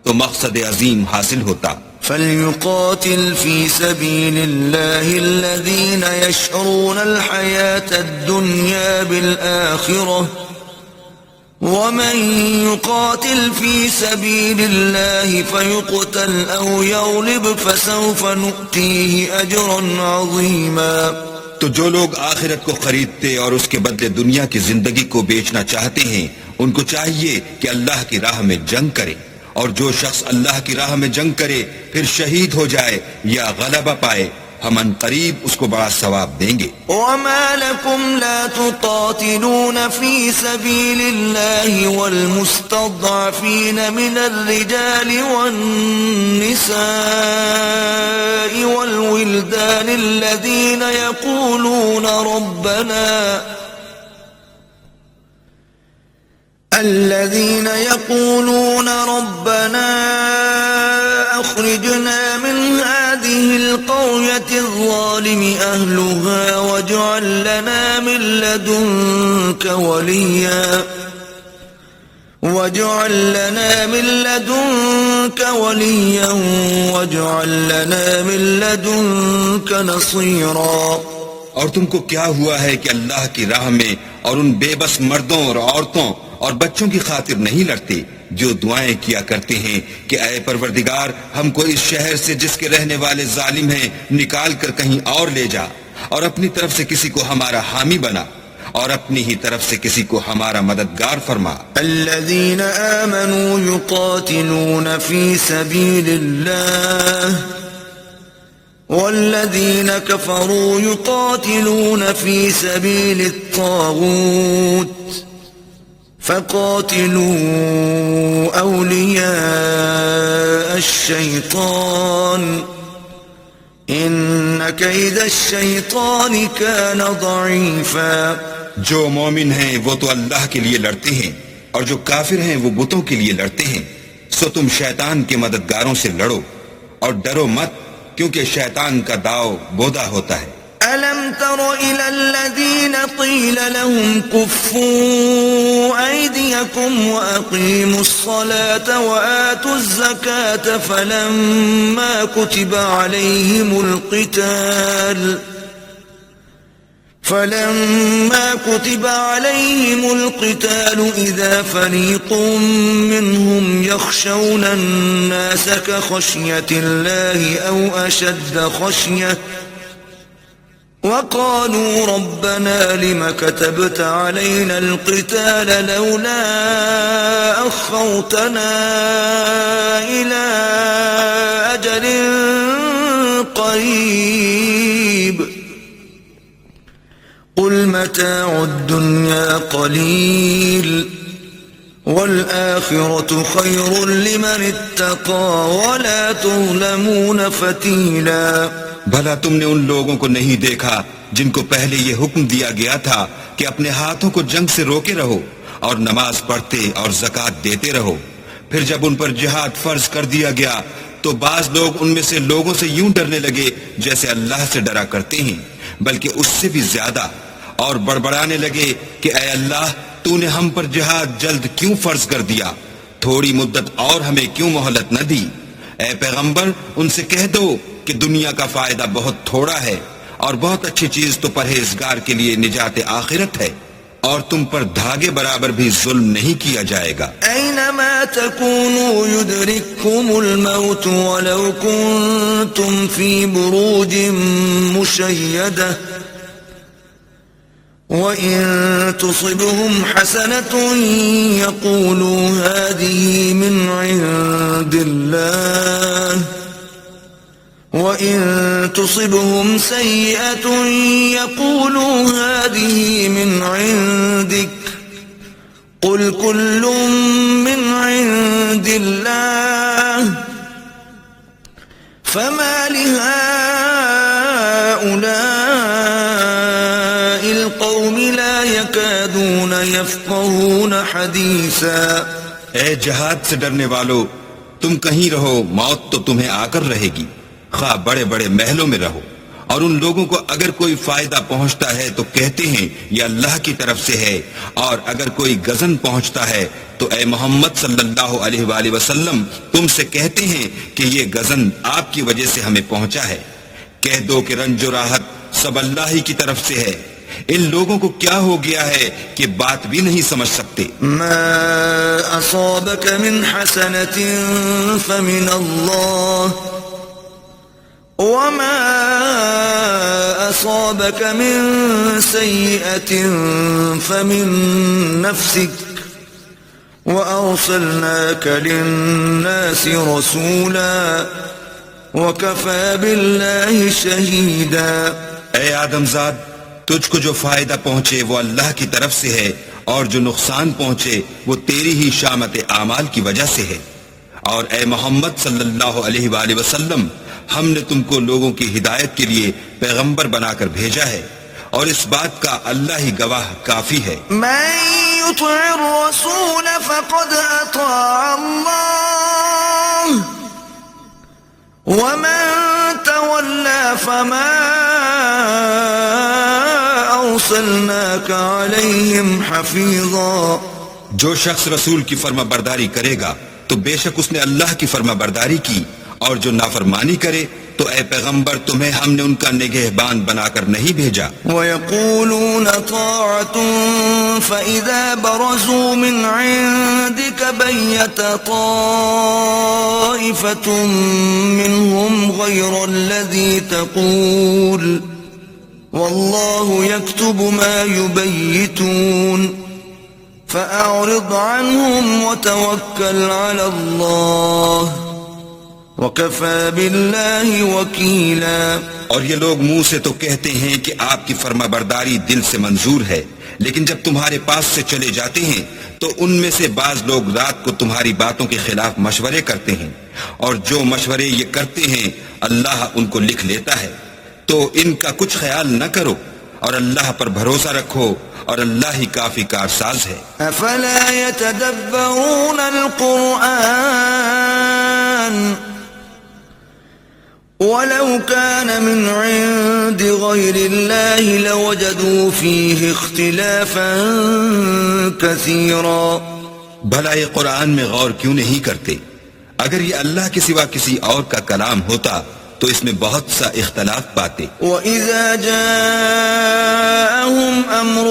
تو مقصد عظیم حاصل ہوتا۔ فَلْيُقَاتِلْ فِي سَبِيلِ اللَّهِ الَّذِينَ يَشْعُرُونَ الْحَيَاةَ الدُّنْيَا بِالْآخِرَةِ، وَمَن يُقَاتِلْ فِي سَبِيلِ اللَّهِ فَيُقْتَلْ أَوْ يَغْلِبْ فَسَوْفَ نُؤْتِيهِ أَجْرًا عَظِيمًا۔ تو جو لوگ آخرت کو خریدتے اور اس کے بدلے دنیا کی زندگی کو بیچنا چاہتے ہیں ان کو چاہیے کہ اللہ کی راہ میں جنگ کرے، اور جو شخص اللہ کی راہ میں جنگ کرے پھر شہید ہو جائے یا غلبہ پائے ہم ان قریب اس کو بڑا ثواب دیں گے۔ وَمَا لَكُمْ لَا تُقَاتِلُونَ فِي سَبِيلِ اللَّهِ وَالْمُسْتَضْعَفِينَ مِنَ الرِّجَالِ وَالنِّسَاءِ وَالْوِلْدَانِ الَّذِينَ يَقُولُونَ رَبَّنَا أَخْرِجْنَا مِنْ هَذِهِ الْقَرْيَةِ الظَّالِمِ أَهْلُهَا وَاجْعَل لَّنَا مِن لَّدُنكَ وَلِيًّا وَاجْعَل لَّنَا مِن لَّدُنكَ نَصِيرًا۔ اور تم کو کیا ہوا ہے کہ اللہ کی راہ میں اور ان بے بس مردوں اور عورتوں اور بچوں کی خاطر نہیں لڑتے جو دعائیں کیا کرتے ہیں کہ اے پروردگار ہم کو اس شہر سے جس کے رہنے والے ظالم ہیں نکال کر کہیں اور لے جا، اور اپنی طرف سے کسی کو ہمارا حامی بنا اور اپنی ہی طرف سے کسی کو ہمارا مددگار فرما۔ الذين آمنوا يقاتلون في سبيل الله والذين كفروا يقاتلون في سبيل الطاغوت فقاتلوا أولياء الشيطان إن كيد الشيطان كان ضعيفا. جو مومن ہیں وہ تو اللہ کے لیے لڑتے ہیں اور جو کافر ہیں وہ بتوں کے لیے لڑتے ہیں. سو تم شیطان کے مددگاروں سے لڑو اور ڈرو مت کیونکہ شیطان کا داؤ بودا ہوتا ہے. ألم تر إلى الذين قيل لهم كفوا أيديكم وأقيموا الصلاة وآتوا الزكاة فلما كتب عليهم القتال إذا فريق منهم يخشون الناس كخشية الله أو أشد خشية وقالوا ربنا لم كتبت علينا القتال لولا أخرتنا إلى أجل قريب قل متاع الدنيا قليل والآخرة خير لمن اتقى ولا تظلمون فتيلا. بھلا تم نے ان لوگوں کو نہیں دیکھا جن کو پہلے یہ حکم دیا گیا تھا کہ اپنے ہاتھوں کو جنگ سے روکے رہو اور نماز پڑھتے اور زکوٰۃ دیتے رہو. پھر جب ان پر جہاد فرض کر دیا گیا تو بعض لوگ ان میں سے لوگوں سے یوں ڈرنے لگے جیسے اللہ سے ڈرا کرتے ہیں بلکہ اس سے بھی زیادہ، اور بڑبڑانے لگے کہ اے اللہ تو نے ہم پر جہاد جلد کیوں فرض کر دیا، تھوڑی مدت اور ہمیں کیوں مہلت نہ دی. اے پیغمبر ان سے کہہ دو کہ دنیا کا فائدہ بہت تھوڑا ہے اور بہت اچھی چیز تو پرہیزگار کے لیے نجات آخرت ہے، اور تم پر دھاگے برابر بھی ظلم نہیں کیا جائے گا. أينما تكونوا يدرككم الموت ولو كنتم في بروج مشيدة وإن تصبهم حسنة يقولوا هذه من عند الله وإن تصبهم سيئة يقولوا هذه من عندك قل كل من عند الله فما لهؤلاء القوم لا يكادون يفقهون حديثا. اے جہاد سے ڈرنے والو، تم کہیں رہو موت تو تمہیں آ کر رہے گی، خواہ بڑے بڑے محلوں میں رہو. اور ان لوگوں کو اگر کوئی فائدہ پہنچتا ہے تو کہتے ہیں یہ اللہ کی طرف سے ہے، اور اگر کوئی غضن پہنچتا ہے تو اے محمد صلی اللہ علیہ وآلہ وسلم تم سے کہتے ہیں کہ یہ غضن آپ کی وجہ سے ہمیں پہنچا ہے. کہہ دو کہ رنج و راحت سب اللہ ہی کی طرف سے ہے. ان لوگوں کو کیا ہو گیا ہے کہ بات بھی نہیں سمجھ سکتے. ما أصابك من حسنة فمن الله وما أصابك من سيئة فمن نفسك وأرسلناك للناس رسولا وكفى بالله شهيدا. اے آدم زاد، تجھ کو جو فائدہ پہنچے وہ اللہ کی طرف سے ہے، اور جو نقصان پہنچے وہ تیری ہی شامت اعمال کی وجہ سے ہے. اور اے محمد صلی اللہ علیہ وآلہ وسلم ہم نے تم کو لوگوں کی ہدایت کے لیے پیغمبر بنا کر بھیجا ہے، اور اس بات کا اللہ ہی گواہ کافی ہے. من يطع الرسول فقد أطاع الله ومن تولى فما أرسلناك عليهم حفيظا. جو شخص رسول کی فرما برداری کرے گا تو بے شک اس نے اللہ کی فرما برداری کی، اور جو نافرمانی کرے تو اے پیغمبر تمہیں ہم نے ان کا نگہبان بنا کر نہیں بھیجا. وَيَقُولُونَ طَاعَةٌ فَإِذَا بَرَزُوا مِنْ عِنْدِكَ بَيَّتَ طَائِفَةٌ مِّنْهُمْ غَيْرَ الَّذِي تَقُولُ وَاللَّهُ يَكْتُبُ مَا يُبَيِّتُونَ فَأَعْرِضْ عَنْهُمْ وَتَوَكَّلْ عَلَى اللَّهِ وَكَفَى بِاللَّهِ وَكِيلًا. اور یہ لوگ منہ سے تو کہتے ہیں کہ آپ کی فرما برداری دل سے منظور ہے، لیکن جب تمہارے پاس سے چلے جاتے ہیں تو ان میں سے بعض لوگ رات کو تمہاری باتوں کے خلاف مشورے کرتے ہیں، اور جو مشورے یہ کرتے ہیں اللہ ان کو لکھ لیتا ہے. تو ان کا کچھ خیال نہ کرو اور اللہ پر بھروسہ رکھو اور اللہ ہی کافی کارساز ہے۔ افلا يتدبرون القرآن ولو كان من عند غير الله لوجدوا فيه اختلافا كثيرا۔ بھلا یہ قرآن میں غور کیوں نہیں کرتے؟ اگر یہ اللہ کے سوا کسی اور کا کلام ہوتا تو اس میں بہت سا اختلاف پاتے۔ وَإِذَا جَاءَهُمْ أَمْرٌ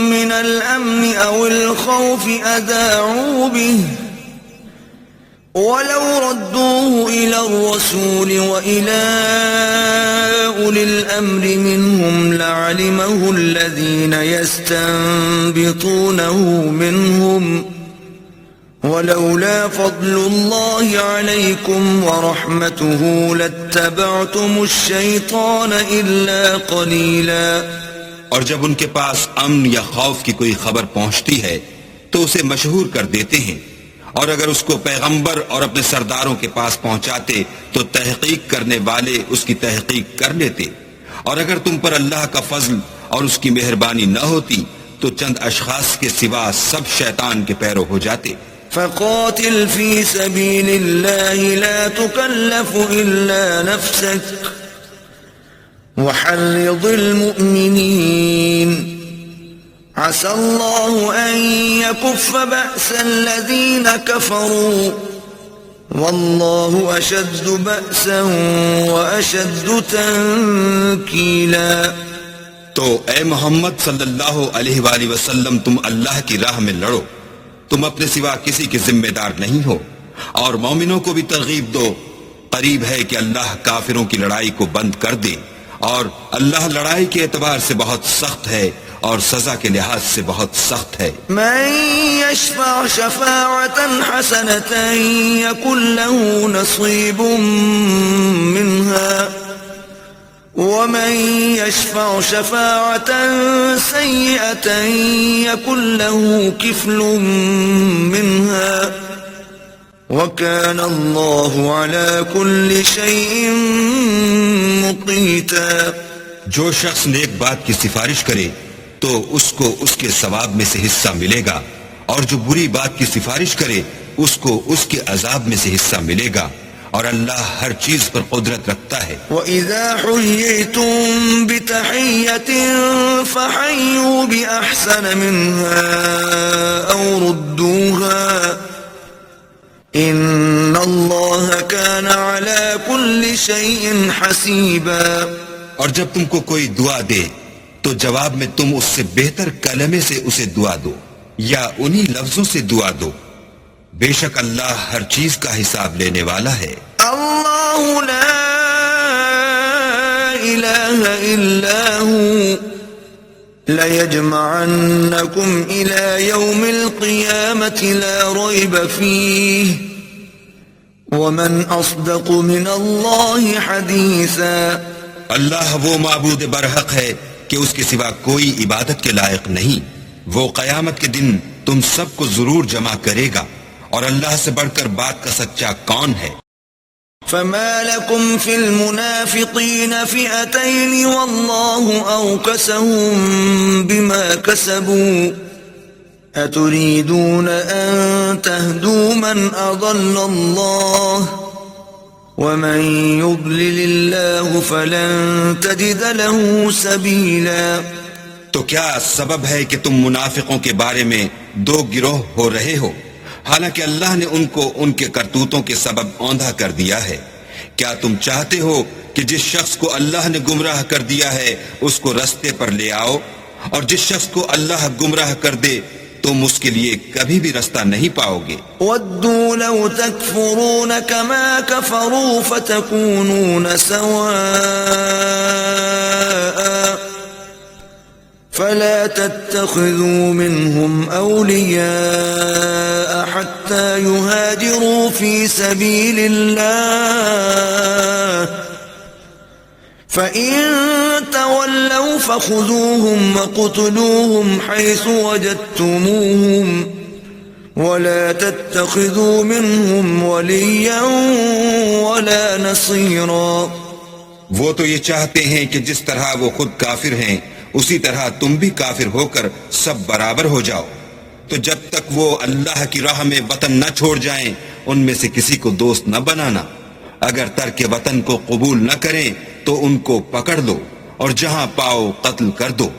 مِّنَ الْأَمْنِ أَوِ الْخَوْفِ أَذَاعُوا بِهِ وَلَوْ رَدُّوهُ إِلَى الرَّسُولِ وَإِلَى أُولِي الْأَمْرِ مِنْهُمْ لَعَلِمَهُ الَّذِينَ يَسْتَنبِطُونَهُ مِنْهُمْ وَلَوْلَا فَضْلُ اللَّهِ عَلَيْكُمْ وَرَحْمَتُهُ لَاتَّبَعْتُمُ الشَّيْطَانَ إِلَّا قَلِيلًا۔ اور جب ان کے پاس امن یا خوف کی کوئی خبر پہنچتی ہے تو اسے مشہور کر دیتے ہیں، اور اگر اس کو پیغمبر اور اپنے سرداروں کے پاس پہنچاتے تو تحقیق کرنے والے اس کی تحقیق کر لیتے، اور اگر تم پر اللہ کا فضل اور اس کی مہربانی نہ ہوتی تو چند اشخاص کے سوا سب شیطان کے پیرو ہو جاتے۔ فقاتل في سبيل الله لا تكلف إلا نفسك وحرض المؤمنين عسى الله أن يكف بأس الذين كفروا والله أشد بأسا وأشد تنكيلا۔ تو اے محمد صلی اللہ علیہ وآلہ وسلم، تم اللہ کی راہ میں لڑو، تم اپنے سوا کسی کے ذمہ دار نہیں ہو، اور مومنوں کو بھی ترغیب دو، قریب ہے کہ اللہ کافروں کی لڑائی کو بند کر دے، اور اللہ لڑائی کے اعتبار سے بہت سخت ہے اور سزا کے لحاظ سے بہت سخت ہے۔ من يشفع شفاعة حسنة يكن له نصيب منها ومن يشفع شفاعة سيئة يكن له كفل منها وكان الله على كل شيء مقيتا۔ جو شخص نیک بات کی سفارش کرے تو اس کو اس کے ثواب میں سے حصہ ملے گا، اور جو بری بات کی سفارش کرے اس کو اس کے عذاب میں سے حصہ ملے گا، اور اللہ ہر چیز پر قدرت رکھتا ہے۔ وَإِذَا حُيِّيتُم بِتَحِيَّةٍ فَحَيُّوا بِأَحْسَنَ مِنْهَا أَوْ رُدُّوهَا إِنَّ اللَّهَ كَانَ عَلَى كُلِّ شَيْءٍ حَسِيبًا۔ اور جب تم کو کوئی دعا دے تو جواب میں تم اس سے بہتر کلمے سے اسے دعا دو یا انہی لفظوں سے دعا دو، بے شک اللہ ہر چیز کا حساب لینے والا ہے۔ اللہ لا الہ الا هو لَيَجْمَعَنَّكُمْ إِلَى يَوْمِ الْقِيَامَةِ لَا رَيْبَ فِيهِ وَمَنْ أَصْدَقُ مِنَ اللَّهِ حَدِيثًا۔ اللہ وہ معبود برحق ہے کہ اس کے سوا کوئی عبادت کے لائق نہیں، وہ قیامت کے دن تم سب کو ضرور جمع کرے گا، اور اللہ سے بڑھ کر بات کا سچا کون ہے؟ فما لكم في المنافقين فئتين والله أوكسهم بما كسبوا أتريدون أن تهدوا من أضل الله ومن يضلل الله فلن تجد له سبيلا۔ تو کیا سبب ہے کہ تم منافقوں کے بارے میں دو گروہ ہو رہے ہو، حالانکہ اللہ نے ان کو ان کے کرتوتوں کے سبب اوندھا کر دیا ہے؟ کیا تم چاہتے ہو کہ جس شخص کو اللہ نے گمراہ کر دیا ہے اس کو رستے پر لے آؤ، اور جس شخص کو اللہ گمراہ کر دے تم اس کے لیے کبھی بھی رستہ نہیں پاؤ گے؟ وَدُّوا لَوْ تَكْفُرُونَ كَمَا كَفَرُوا فَتَكُونُونَ سَوَاءً فَلَا تَتَّخِذُوا مِنْهُمْ أَوْلِيَاءَ حَتَّى يُهَاجِرُوا فِي سَبِيلِ اللَّهِ فَإِن تَوَلَّوْا فَخُذُوهُمْ وَاقْتُلُوهُمْ حَيْثُ وَجَدتُّمُوهُمْ وَلَا تَتَّخِذُوا مِنْهُمْ وَلِيًّا وَلَا نَصِيرًا۔ وہ تو یہ چاہتے ہیں کہ جس طرح وہ خود کافر ہیں اسی طرح تم بھی کافر ہو کر سب برابر ہو جاؤ. تو جب تک وہ اللہ کی راہ میں وطن نہ چھوڑ جائیں ان میں سے کسی کو دوست نہ بنانا. اگر ترک وطن کو قبول نہ کریں تو ان کو پکڑ لو اور جہاں پاؤ قتل کر دو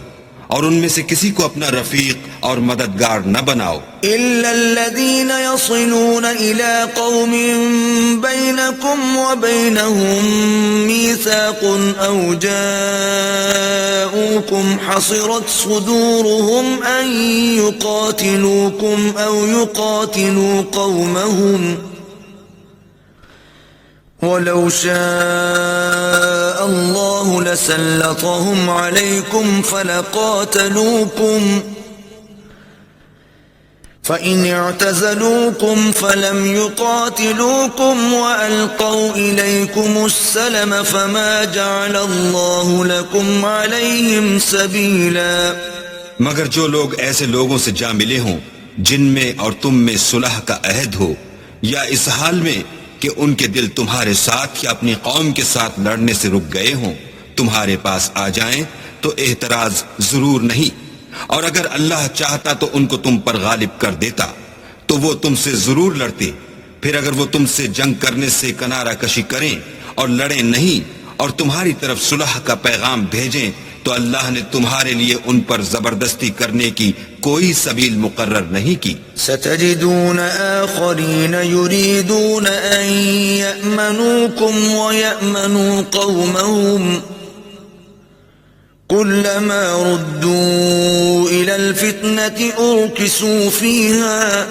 اور ان میں سے کسی کو اپنا رفیق اور مددگار نہ بناؤ. إلا الذين يصلون إلى قوم بينكم وبينهم ميثاق أو جاءوكم حصرت صدورهم أن يقاتلوكم أو يقاتلوا قومهم ولو شاء الله لسلطهم عليكم فلقاتلوكم فإن اعتزلوكم فلم يقاتلوكم وألقوا إليكم السلم فما جعل الله لكم عليهم سبيلا. مگر جو لوگ ایسے لوگوں سے جا ملے ہوں جن میں اور تم میں صلح کا عہد ہو یا اس حال میں کہ ان کے دل تمہارے ساتھ یا اپنی قوم کے ساتھ لڑنے سے رک گئے ہوں تمہارے پاس آ جائیں تو اعتراض ضرور نہیں. اور اگر اللہ چاہتا تو ان کو تم پر غالب کر دیتا تو وہ تم سے ضرور لڑتے. پھر اگر وہ تم سے جنگ کرنے سے کنارہ کشی کریں اور لڑیں نہیں اور تمہاری طرف صلح کا پیغام بھیجیں تو اللہ نے تمہارے لیے ان پر زبردستی کرنے کی کوئی سبیل مقرر نہیں کی. ستجدون آخرین یریدون ان یأمنوکم ویأمنوا قومهم كلما ردوا إلى الفتنة أركسوا فيها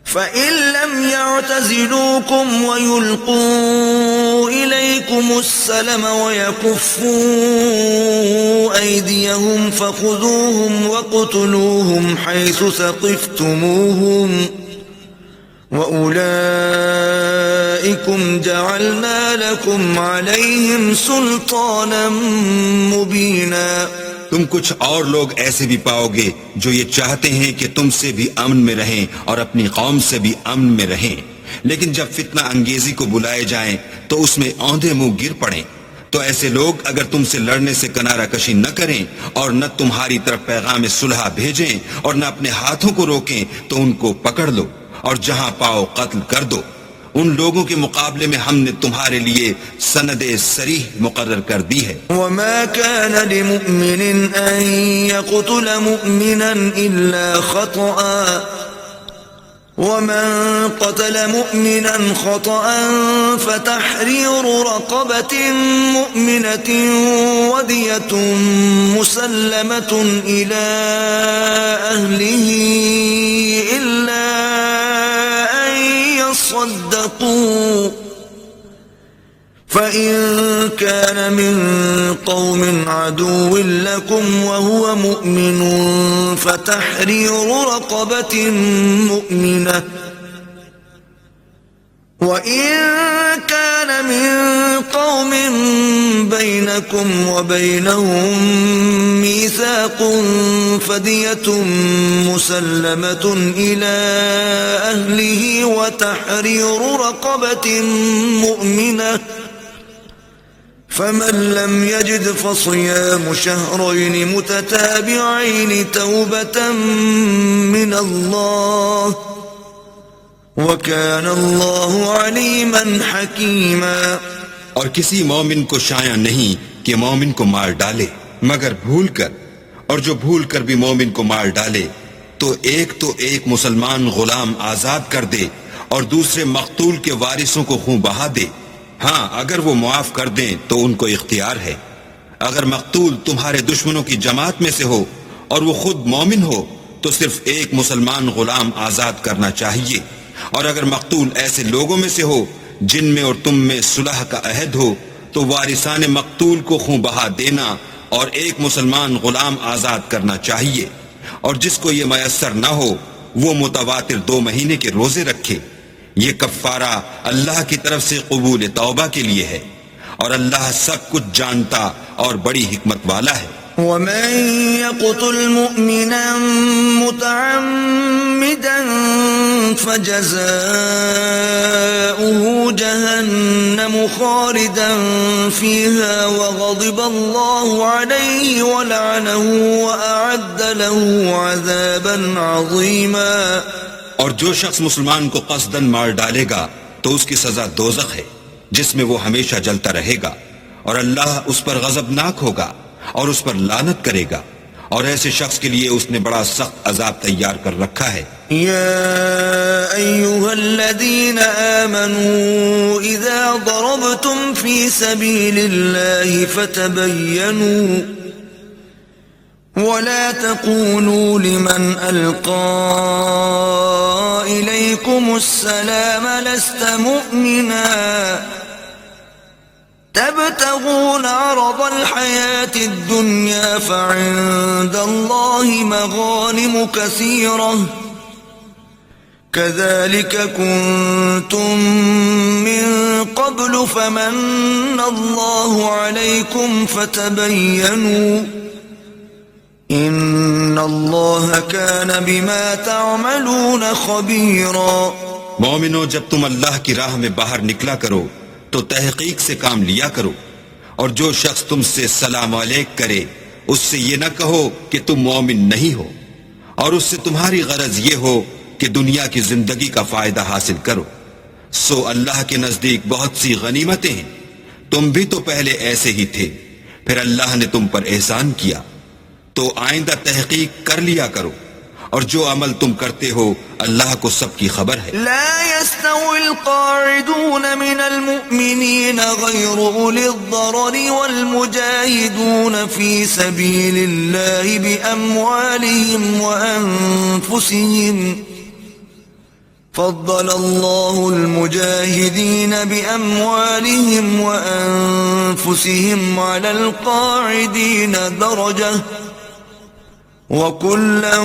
فإن لم يعتزلوكم ويلقوا إليكم السلم ويكفوا أيديهم فخذوهم وقتلوهم حيث ثقفتموهم وَأُولَئِكُمْ جَعَلْنَا لَكُمْ عَلَيْهِمْ سُلْطَانًا مُبِينًا. تم کچھ اور لوگ ایسے بھی پاؤ گے جو یہ چاہتے ہیں کہ تم سے بھی امن میں رہیں اور اپنی قوم سے بھی امن میں رہیں، لیکن جب فتنہ انگیزی کو بلائے جائیں تو اس میں اوندھے منہ گر پڑیں. تو ایسے لوگ اگر تم سے لڑنے سے کنارہ کشی نہ کریں اور نہ تمہاری طرف پیغام صلح بھیجیں اور نہ اپنے ہاتھوں کو روکیں تو ان کو پکڑ لو اور جہاں پاؤ قتل کر دو. ان لوگوں کے مقابلے میں ہم نے تمہارے لیے سند صریح مقرر کر دی ہے. وما كان لمؤمن ان يقتل مؤمنا الا خطأ ومن قتل مؤمنا خطأ فتحرير رقبة مؤمنة ودية مسلمة إلى أهله إلا صدقوا فإن كان من قوم عدو لكم وهو مؤمن فتحرير رقبة مؤمنة وإن كان من قوم بينكم وبينهم ميثاق فدية مسلمة إلى أهله وتحرير رقبة مؤمنة فمن لم يجد فصيام شهرين متتابعين توبة من الله وَكَانَ اللَّهُ عَلِيمًا حَكِيمًا. اور کسی مومن کو شایع نہیں کہ مومن کو مار ڈالے مگر بھول کر، اور جو بھول کر بھی مومن کو مار ڈالے تو ایک مسلمان غلام آزاد کر دے اور دوسرے مقتول کے وارثوں کو خون بہا دے. ہاں اگر وہ معاف کر دیں تو ان کو اختیار ہے. اگر مقتول تمہارے دشمنوں کی جماعت میں سے ہو اور وہ خود مومن ہو تو صرف ایک مسلمان غلام آزاد کرنا چاہیے. اور اگر مقتول ایسے لوگوں میں سے ہو جن میں اور تم میں صلح کا عہد ہو تو وارثان مقتول کو خون بہا دینا اور ایک مسلمان غلام آزاد کرنا چاہیے. اور جس کو یہ میسر نہ ہو وہ متواتر 2 مہینے کے روزے رکھے. یہ کفارہ اللہ کی طرف سے قبول توبہ کے لیے ہے اور اللہ سب کچھ جانتا اور بڑی حکمت والا ہے. وَمَن يَقْتُلْ مُؤْمِنًا مُتَعَمِّدًا فجزاؤه جهنم خالدا فيها وغضب الله عليه ولعنه وأعد له عذابا عظيما. اور جو شخص مسلمان کو قصداً مار ڈالے گا تو اس کی سزا دوزخ ہے جس میں وہ ہمیشہ جلتا رہے گا، اور اللہ اس پر غضبناک ہوگا اور اس پر لعنت کرے گا، اور ایسے شخص کے لیے اس نے بڑا سخت عذاب تیار کر رکھا ہے. يا أيها الذين آمنوا إذا ضربتم في سبيل الله فتبينوا ولا تقولوا لمن ألقى إليكم السلام لست مؤمنا تبتغون عرض الحياة الدنيا فعند الله مغانم كثيرة كذلك كنتم من قبل فمن الله عليكم فتبينوا إن الله كان بما تعملون خبيرا. مومنو، جب تم اللہ کی راہ میں باہر نکلا کرو تو تحقیق سے کام لیا کرو، اور جو شخص تم سے سلام علیک کرے اس سے یہ نہ کہو کہ تم مومن نہیں ہو، اور اس سے تمہاری غرض یہ ہو کہ دنیا کی زندگی کا فائدہ حاصل کرو. سو اللہ کے نزدیک بہت سی غنیمتیں ہیں، تم بھی تو پہلے ایسے ہی تھے، پھر اللہ نے تم پر احسان کیا، تو آئندہ تحقیق کر لیا کرو، اور جو عمل تم کرتے ہو اللہ کو سب کی خبر ہے. لا يستوي القاعدون من المؤمنين غير أولي الضرر والمجاهدون في سبيل الله بأموالهم وأنفسهم فضل الله المجاهدين بأموالهم وأنفسهم على القاعدين درجة وَكُلًّا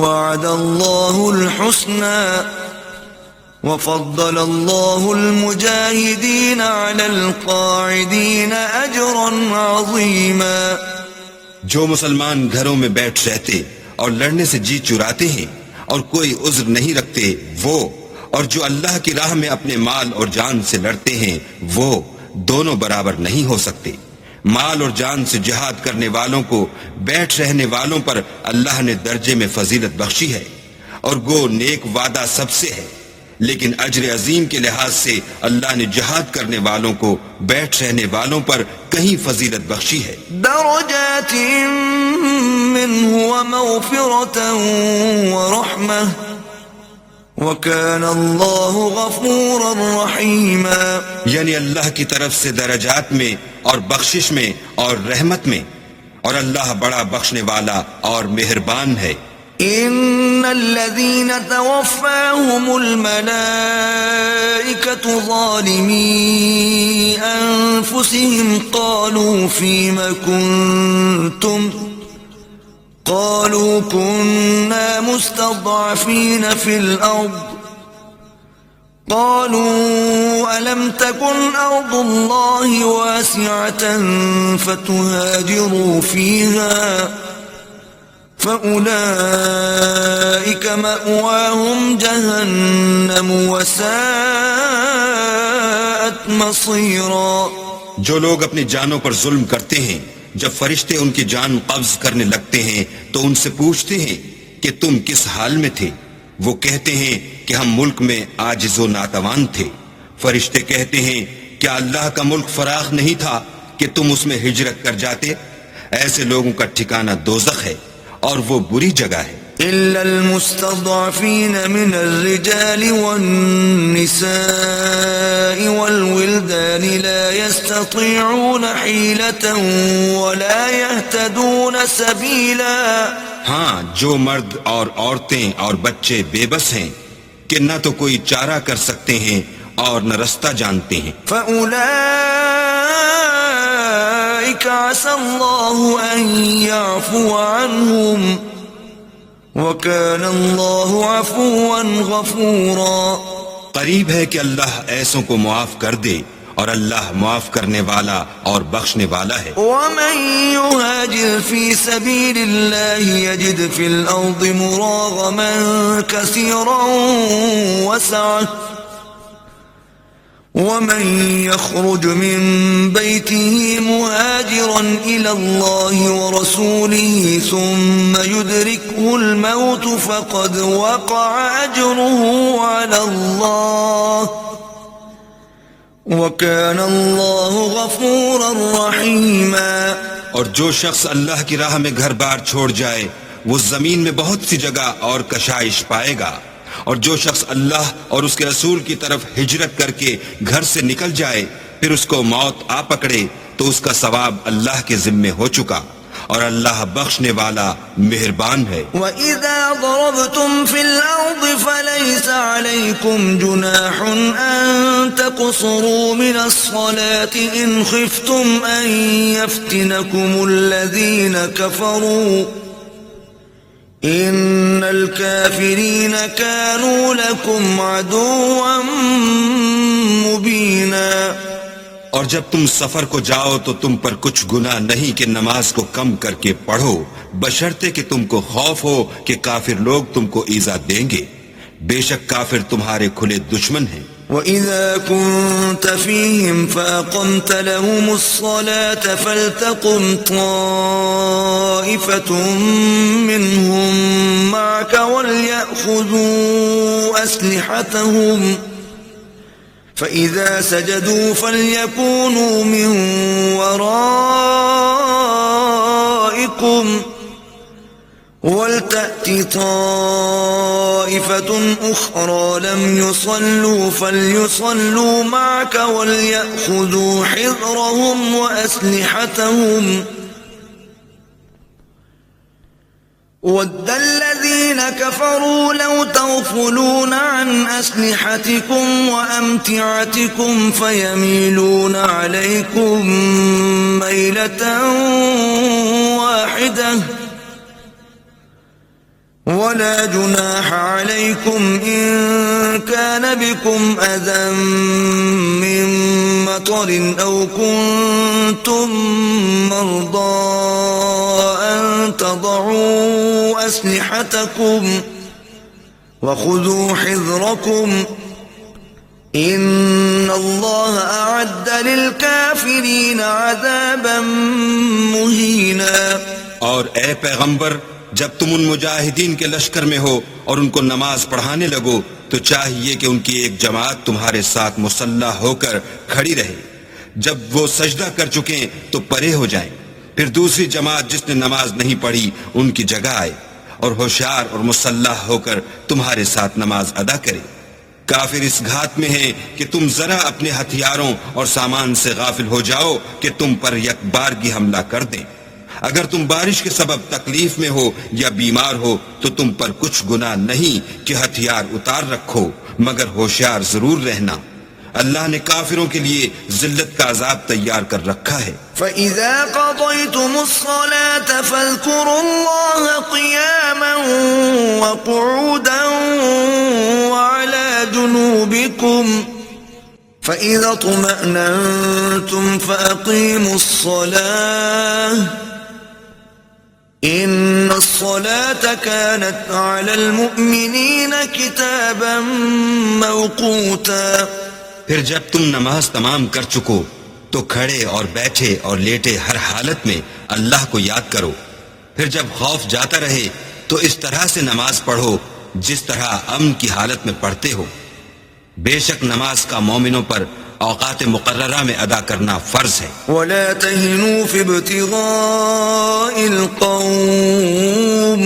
وَعَدَ اللَّهُ الْحُسْنَى وَفَضَّلَ اللَّهُ الْمُجَاهِدِينَ عَلَى الْقَاعِدِينَ أَجْرًا عَظِيمًا. جو مسلمان گھروں میں بیٹھ رہتے اور لڑنے سے جی چراتے ہیں اور کوئی عذر نہیں رکھتے وہ، اور جو اللہ کی راہ میں اپنے مال اور جان سے لڑتے ہیں وہ دونوں برابر نہیں ہو سکتے. مال اور جان سے جہاد کرنے والوں کو بیٹھ رہنے والوں پر اللہ نے درجے میں فضیلت بخشی ہے، اور گو نیک وعدہ سب سے ہے، لیکن اجر عظیم کے لحاظ سے اللہ نے جہاد کرنے والوں کو بیٹھ رہنے والوں پر کہیں فضیلت بخشی ہے. درجات منه ومغفرة ورحمة وَكَانَ اللَّهُ غَفُورًا رَحِيمًا. یعنی اللہ کی طرف سے درجات میں اور بخشش میں اور رحمت میں، اور اللہ بڑا بخشنے والا اور مہربان ہے. إِنَّ الَّذِينَ تَوَفَّاهُمُ الْمَلَائِكَةُ ظَالِمِي أَنفُسِهِمْ قَالُوا فِيمَ كُنتُمْ قالوا كنا مستضعفين في الأرض قالوا ألم تكن أرض الله واسعة فتهاجروا فيها فأولئك مأواهم جهنم وساءت مصيرا. جو لوگ اپنی جانوں پر ظلم کرتے ہیں جب فرشتے ان کی جان قبض کرنے لگتے ہیں تو ان سے پوچھتے ہیں کہ تم کس حال میں تھے؟ وہ کہتے ہیں کہ ہم ملک میں عاجز و ناتوان تھے. فرشتے کہتے ہیں کیا اللہ کا ملک فراخ نہیں تھا کہ تم اس میں ہجرت کر جاتے؟ ایسے لوگوں کا ٹھکانہ دوزخ ہے اور وہ بری جگہ ہے. إلا المستضعفين من الرجال والنساء والولدان لا يستطيعون حيلة ولا يهتدون سبيلا. ہاں، جو مرد اور عورتیں اور بچے بے بس ہیں کہ نہ تو کوئی چارہ کر سکتے ہیں اور نہ رستہ جانتے ہیں. فأولئك عسى الله أن يعفو عنهم وَكَانَ اللَّهُ عَفُوًّا غَفُورًا. قریب ہے کہ اللہ ایسوں کو معاف کر دے اور اللہ معاف کرنے والا اور بخشنے والا ہے۔ ومن يهاجر في سبيل الله يجد في الأرض مراغما كثيرا وسعة ومن يخرج من بيته مهاجرا إلى الله ورسوله ثم يدركه الموت فقد وقع أجره على الله وَكَانَ اللَّهُ غَفُورًا رَحِيمًا۔ اور جو شخص اللہ کی راہ میں گھر بار چھوڑ جائے وہ زمین میں بہت سی جگہ اور کشائش پائے گا، اور جو شخص اللہ اور اس کے رسول کی طرف ہجرت کر کے گھر سے نکل جائے پھر اس کو موت آ پکڑے تو اس کا ثواب اللہ کے ذمے ہو چکا، اور اللہ بخشنے والا مہربان ہے۔ وَإِذَا ضَرَبْتُمْ فِي الْأَرْضِ فَلَيْسَ عَلَيْكُمْ جُنَاحٌ أَن تَقْصُرُوا مِنَ الصَّلَاةِ إِنْ خِفْتُمْ أَن يَفْتِنَكُمُ الَّذِينَ كَفَرُوا إِنَّ الْكَافِرِينَ كَانُوا لَكُمْ عَدُوًّا مُبِينًا۔ اور جب تم سفر کو جاؤ تو تم پر کچھ گناہ نہیں کہ نماز کو کم کر کے پڑھو، بشرطے کہ تم کو خوف ہو کہ کافر لوگ تم کو ایذا دیں گے، بے شک کافر تمہارے کھلے دشمن ہیں۔ وَإِذَا كُنْتَ فِيهِمْ فَأَقَمْتَ لَهُمُ الصَّلَاةَ فَلْتَقُمْ طَائِفَةٌ مِّنْهُمْ مَعَكَ وَلْيَأْخُذُوا أَسْلِحَتَهُمْ فَإِذَا سَجَدُوا فَلْيَكُونُوا مِنْ وَرَائِكُمْ وَلْتَأْتِ طَائِفَةٌ أُخْرَى لَمْ يُصَلُّوا فَلْيُصَلُّوا مَعَكَ وَلْيَأْخُذُوا حِذْرَهُمْ وَأَسْلِحَتَهُمْ وَدَّ الَّذِينَ كَفَرُوا لَوْ تَغْفُلُونَ عَنْ أَسْلِحَتِكُمْ وَأَمْتِعَتِكُمْ فَيَمِيلُونَ عَلَيْكُمْ مَيْلَةً وَاحِدَةً وَلَا جُنَاحَ عَلَيْكُمْ إِن كَانَ بِكُمْ أَذًى مِّن مَّطَرٍ أَوْ كُنتُم مَّرْضَىٰ أَن تَضَعُوا أَسْلِحَتَكُمْ وَخُذُوا حِذْرَكُمْ إِنَّ اللَّهَ أَعَدَّ لِلْكَافِرِينَ عَذَابًا مُّهِينًا۔ اور اے پیغمبر، جب تم ان مجاہدین کے لشکر میں ہو اور ان کو نماز پڑھانے لگو تو چاہیے کہ ان کی ایک جماعت تمہارے ساتھ مسلح ہو کر کھڑی رہے، جب وہ سجدہ کر چکیں تو پرے ہو جائیں، پھر دوسری جماعت جس نے نماز نہیں پڑھی ان کی جگہ آئے اور ہوشیار اور مسلح ہو کر تمہارے ساتھ نماز ادا کرے۔ کافر اس گھات میں ہیں کہ تم ذرا اپنے ہتھیاروں اور سامان سے غافل ہو جاؤ کہ تم پر یک بارگی حملہ کر دیں۔ اگر تم بارش کے سبب تکلیف میں ہو یا بیمار ہو تو تم پر کچھ گناہ نہیں کہ ہتھیار اتار رکھو، مگر ہوشیار ضرور رہنا، اللہ نے کافروں کے لیے ذلت کا عذاب تیار کر رکھا ہے۔ فَإِذَا قَضَيْتُمُ الصَّلَاةَ فَاذْكُرُوا اللَّهَ قِيَامًا وَقُعُودًا وَعَلَى جُنُوبِكُمْ فَإِذَا اطْمَأْنَنْتُمْ فَأَقِيمُوا الصَّلَاةَ إِنَّ الصَّلَاةَ كَانَتْ عَلَى الْمُؤْمِنِينَ كِتَابًا مَوْقُوتًا۔ پھر جب تم نماز تمام کر چکو تو کھڑے اور بیٹھے اور لیٹے ہر حالت میں اللہ کو یاد کرو، پھر جب خوف جاتا رہے تو اس طرح سے نماز پڑھو جس طرح امن کی حالت میں پڑھتے ہو۔ بے شک نماز کا مومنوں پر اوقات مقررہ میں ادا کرنا فرض ہے۔ وَلَا تَهِنُوا فِي ابْتِغَاءِ الْقَوْمِ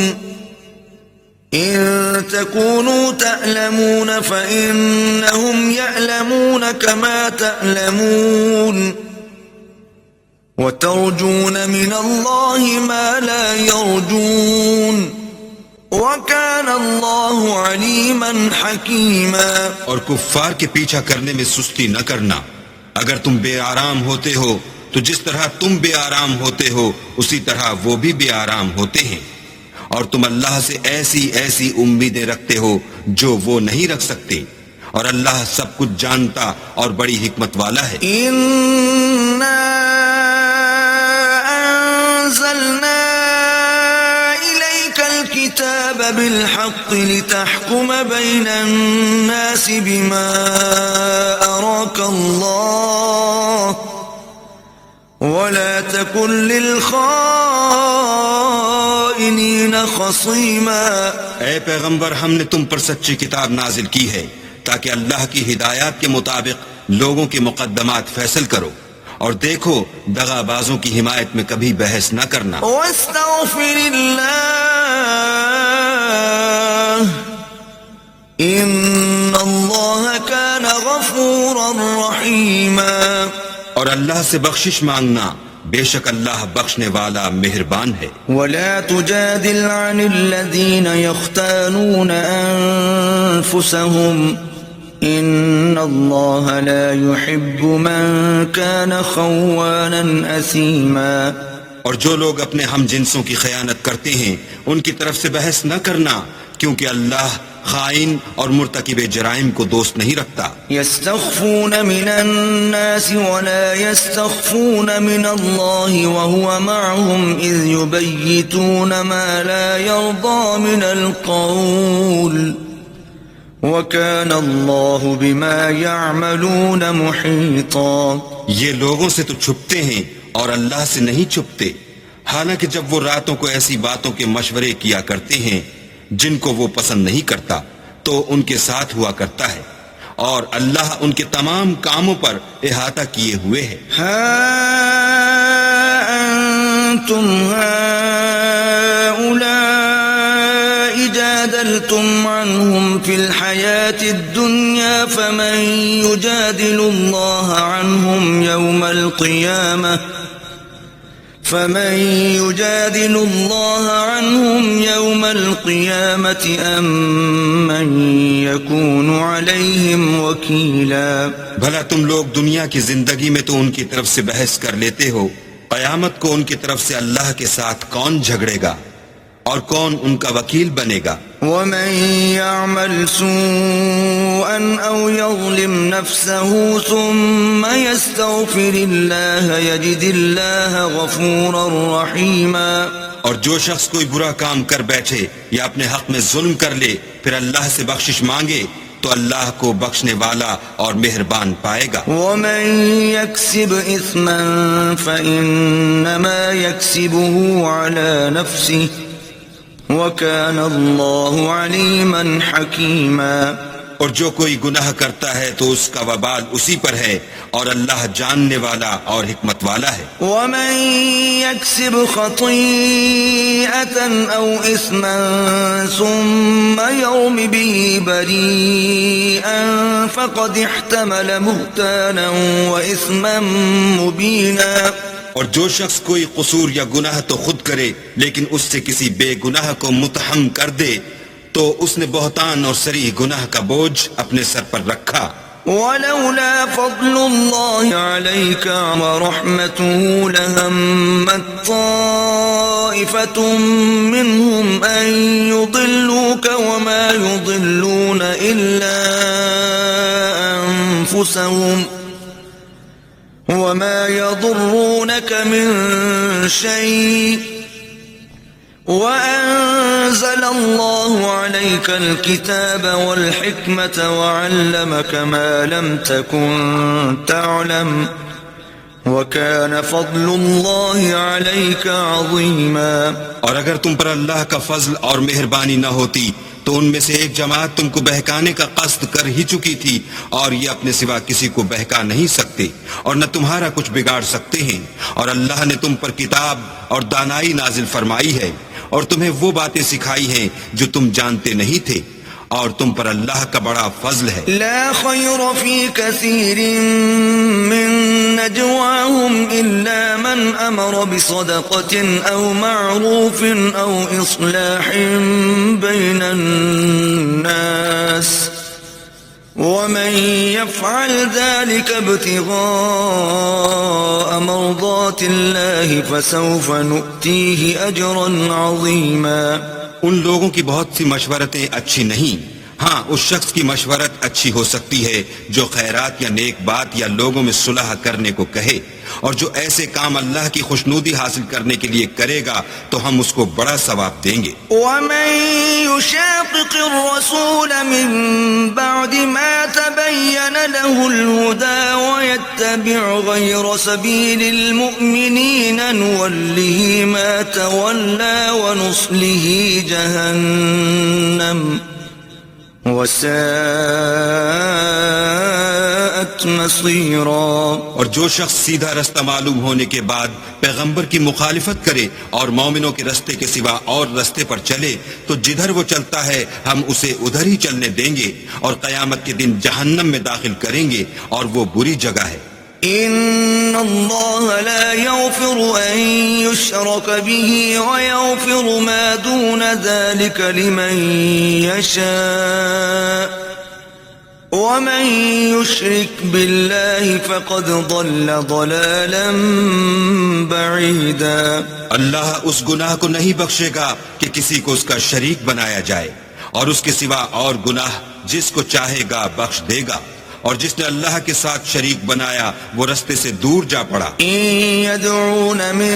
إِن تَكُونُوا تَأْلَمُونَ فَإِنَّهُمْ يَأْلَمُونَ كَمَا تَأْلَمُونَ وَتَرْجُونَ مِنَ اللَّهِ مَا لَا يَرْجُونَ وَكَانَ اللَّهُ عَلِيمًا حَكِيمًا۔ اور کفار کے پیچھا کرنے میں سستی نہ کرنا، اگر تم بے آرام ہوتے ہو تو جس طرح تم بے آرام ہوتے ہو اسی طرح وہ بھی بے آرام ہوتے ہیں، اور تم اللہ سے ایسی ایسی امیدیں رکھتے ہو جو وہ نہیں رکھ سکتے، اور اللہ سب کچھ جانتا اور بڑی حکمت والا ہے. إنا أنزلنا إليك الكتاب بالحق لتحكم بين الناس بما أراك الله ولا تكن للخائنين خصيما. اے پیغمبر، ہم نے تم پر سچی کتاب نازل کی ہے تاکہ اللہ کی ہدایات کے مطابق لوگوں کے مقدمات فیصل کرو، اور دیکھو دغا بازوں کی حمایت میں کبھی بحث نہ کرنا. واستغفر الله إن الله كان غفورا رحيما. اور اللہ سے بخشش مانگنا، بے شک اللہ بخشنے والا مہربان ہے. ولا تجادل عن الذين يختانون أنفسهم إن الله لا يحب من كان خوانا أثيما. اور جو لوگ اپنے ہم جنسوں کی خیانت کرتے ہیں ان کی طرف سے بحث نہ کرنا، کیونکہ اللہ خائن اور مرتکب جرائم کو دوست نہیں رکھتا. يستخفون من الناس ولا يستخفون من الله وهو معهم إذ يبيتون ما لا يرضى من القول وكان الله بما يعملون محيطا. یہ لوگوں سے تو چھپتے ہیں اور اللہ سے نہیں چھپتے، حالانکہ جب وہ راتوں کو ایسی باتوں کے مشورے کیا کرتے ہیں جن کو وہ پسند نہیں کرتا تو ان کے ساتھ ہوا کرتا ہے، اور اللہ ان کے تمام کاموں پر احاطہ کیے ہوئے ہے. ها أنتم هؤلاء جادلتم عنهم في الحياة الدنيا فمن يجادل الله عنهم يوم القيامة أم من يكون عليهم وكيلا. بھلا تم لوگ دنیا کی زندگی میں تو ان کی طرف سے بحث کر لیتے ہو، قیامت کو ان کی طرف سے اللہ کے ساتھ کون جھگڑے گا اور کون ان کا وکیل بنے گا؟ ومن يعمل سوءا أو يظلم نفسه ثم يستغفر الله يجد الله غفورا رحيما. اور جو شخص کوئی برا کام کر بیٹھے یا اپنے حق میں ظلم کر لے پھر اللہ سے بخشش مانگے تو اللہ کو بخشنے والا اور مہربان پائے گا. ومن يكسب إثما فإنما يكسبه على نفسه وَكَانَ اللَّهُ عَلِيمًا حَكِيمًا. اور جو کوئی گناہ کرتا ہے تو اس کا وبال اسی پر ہے، اور اللہ جاننے والا اور حکمت والا ہے. وَمَن يَكْسِبْ خَطِيئَةً أَوْ إِثْمًا ثُمَّ يَرْمِ بِهِ بَرِيئًا فَقَدِ احْتَمَلَ بُهْتَانًا وَإِثْمًا مُبِينًا. اور جو شخص کوئی قصور یا گناہ تو خود کرے لیکن اس سے کسی بے گناہ کو متہم کر دے تو اس نے بہتان اور صریح گناہ کا بوجھ اپنے سر پر رکھا. ولولا فضل الله عليك ورحمته لهمت طائفة منهم أن يضلوك وما يضلون إلا أنفسهم وما يضرونك من شيء وأنزل الله عليك الكتاب والحكمة وعلمك ما لم تكن تعلم وكان فضل الله عليك عظيما. اور اگر تم پر اللہ کا فضل اور مہربانی نہ ہوتی تو ان میں سے ایک جماعت تم کو بہکانے کا قصد کر ہی چکی تھی، اور یہ اپنے سوا کسی کو بہکا نہیں سکتے اور نہ تمہارا کچھ بگاڑ سکتے ہیں. اور اللہ نے تم پر کتاب اور دانائی نازل فرمائی ہے اور تمہیں وہ باتیں سکھائی ہیں جو تم جانتے نہیں تھے، اور تم پر اللہ کا بڑا فضل ہے. لا خير في كثير من نجواهم إلا من أمر بصدقة أو معروف أو إصلاح بين الناس ومن يفعل ذلك ابتغاء مرضات الله فسوف نؤتيه أجرا عظيما. ان لوگوں کی بہت سی مشورتیں اچھی نہیں ہاں اس شخص کی مشورت اچھی ہو سکتی ہے جو خیرات یا نیک بات یا لوگوں میں صلح کرنے کو کہے، اور جو ایسے کام اللہ کی خوشنودی حاصل کرنے کے لیے کرے گا تو ہم اس کو بڑا ثواب دیں گے۔ ومن يشاقق الرسول من بعد ما تبين له الهدى ويتبع غير سبيل المؤمنين نوله ما تولى ونصله جهنم وساءت مصيرا۔ اور جو شخص سیدھا رستہ معلوم ہونے کے بعد پیغمبر کی مخالفت کرے اور مومنوں کے رستے کے سوا اور رستے پر چلے تو جدھر وہ چلتا ہے ہم اسے ادھر ہی چلنے دیں گے اور قیامت کے دن جہنم میں داخل کریں گے، اور وہ بری جگہ ہے۔ ان اللہ لا یغفر ان یشرک به ویغفر ما دون ذلك لمن یشاء ومن یشرک باللہ فقد ضل ضلالا بعیدا۔ اللہ اس گناہ کو نہیں بخشے گا کہ کسی کو اس کا شریک بنایا جائے، اور اس کے سوا اور گناہ جس کو چاہے گا بخش دے گا، اور جس نے اللہ کے ساتھ شریک بنایا وہ رستے سے دور جا پڑا۔ ان يدعون من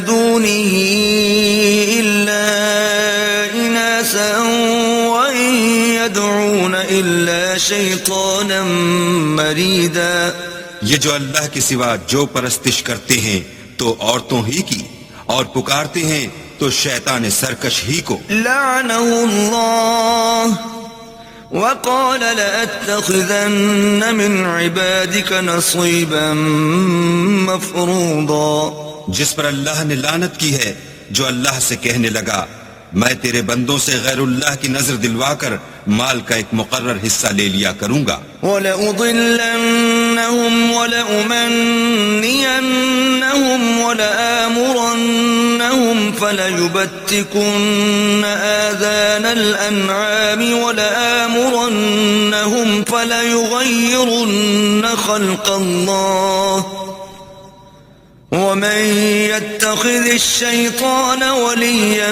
دونه الا اناسا وان يدعون الا شیطانا مریدا۔ یہ جو اللہ کے سوا جو پرستش کرتے ہیں تو عورتوں ہی کی، اور پکارتے ہیں تو شیطان سرکش ہی کو۔ لعنه اللہ وقال لأتخذن من عبادك نصيبا مفروضا۔ جس پر اللہ نے لعنت کی ہے، جو اللہ سے کہنے لگا میں تیرے بندوں سے غیر اللہ کی نظر دلوا کر مال کا ایک مقرر حصہ لے لیا کروں گا۔ وَلَأُضِلَّنَّهُمْ وَلَأُمَنِّيَنَّهُمْ وَلَآمُرَنَّهُمْ فَلَيُبَتِّكُنَّ آذَانَ الْأَنْعَامِ وَلَآمُرَنَّهُمْ فَلَيُغَيِّرُنَّ خَلْقَ اللَّهِ وَمَن يَتَّخِذِ الشَّيْطَانَ وَلِيًّا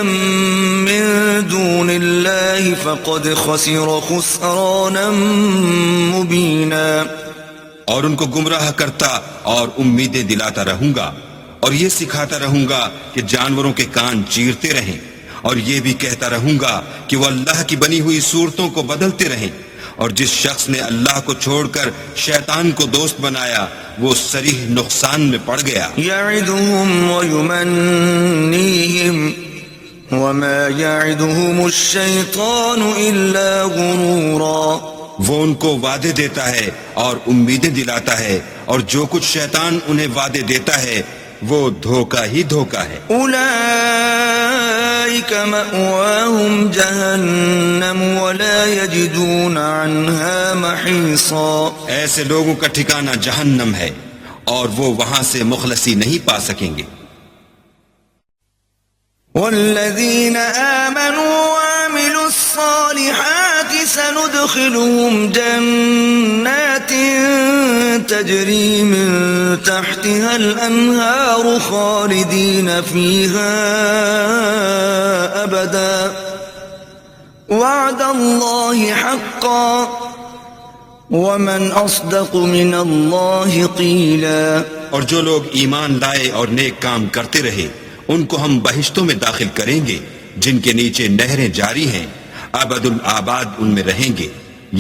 مِّن دُونِ اللَّهِ فَقَدْ خَسِرَ خُسْرَانًا مُّبِينًا۔ اور ان کو گمراہ کرتا اور امیدیں دلاتا رہوں گا، اور یہ سکھاتا رہوں گا کہ جانوروں کے کان چیرتے رہیں، اور یہ بھی کہتا رہوں گا کہ وہ اللہ کی بنی ہوئی صورتوں کو بدلتے رہیں، اور جس شخص نے اللہ کو چھوڑ کر شیطان کو دوست بنایا وہ صریح نقصان میں پڑ گیا۔ یعدہم ویمنیہم وما یعدہم الشیطان الا غرورا۔ وہ ان کو وعدے دیتا ہے اور امیدیں دلاتا ہے، اور جو کچھ شیطان انہیں وعدے دیتا ہے وہ دھوکہ ہی دھوکہ ہے۔ اولئک مأواہم جہنم ولا یجدون عنہا محیصا۔ ایسے لوگوں کا ٹھکانہ جہنم ہے اور وہ وہاں سے مخلصی نہیں پا سکیں گے۔ والذین آمنوا وعملوا الصالحات سندخلهم جنات تجری من تحتها الانہار خالدین فیہا ابدا وعد اللہ حقا ومن اصدق من اللہ قیلا۔ اور جو لوگ ایمان لائے اور نیک کام کرتے رہے ان کو ہم بہشتوں میں داخل کریں گے جن کے نیچے نہریں جاری ہیں، ابد الآباد ان میں رہیں گے۔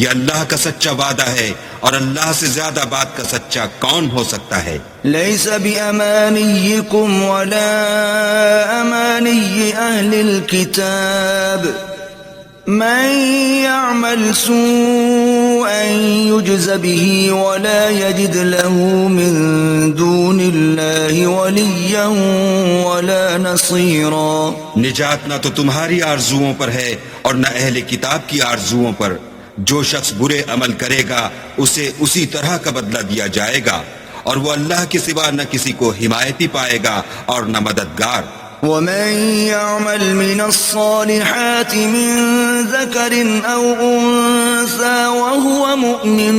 یہ اللہ کا سچا وعدہ ہے، اور اللہ سے زیادہ بات کا سچا کون ہو سکتا ہے؟ لیس بأمانیکم ولا امانی اہل الكتاب من يعمل سوءا يجز به ولا يجد له من دون الله وليا ولا نصيرا۔ نجات نہ تو تمہاری آرزوؤں پر ہے اور نہ اہل کتاب کی آرزوؤں پر۔ جو شخص برے عمل کرے گا اسے اسی طرح کا بدلہ دیا جائے گا، اور وہ اللہ کے سوا نہ کسی کو حمایتی پائے گا اور نہ مددگار۔ ومن يعمل من الصالحات من ذكر أو أنثى وهو مؤمن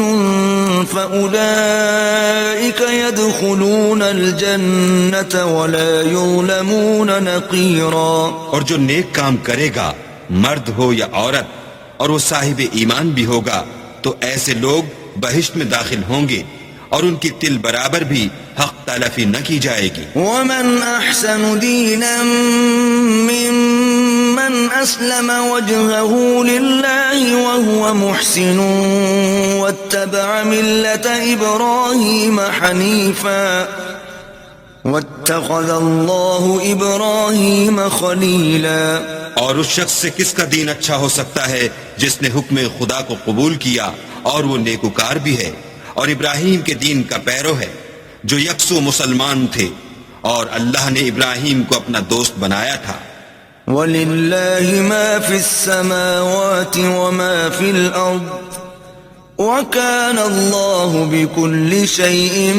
فأولئك يدخلون الجنة ولا يظلمون نقيرا۔ اور جو نیک کام کرے گا مرد ہو یا عورت اور وہ صاحب ایمان بھی ہوگا تو ایسے لوگ بہشت میں داخل ہوں گے اور ان کی تل برابر بھی حق تلفی نہ کی جائے گی. ومن احسن دینا ممن اسلم وجهه لله وهو محسن واتبع ملة ابراہیم حنیفا واتخذ اللہ ابراہیم خلیلا. اور اس شخص سے کس کا دین اچھا ہو سکتا ہے جس نے حکم خدا کو قبول کیا اور وہ نیکوکار بھی ہے اور ابراہیم کے دین کا پیرو ہے جو یکسو مسلمان تھے اور اللہ نے ابراہیم کو اپنا دوست بنایا تھا. وَلِلَّهِ مَا فِي السَّمَاوَاتِ وَمَا فِي الْأَرْضِ وَكَانَ اللَّهُ بِكُلِّ شَيْءٍ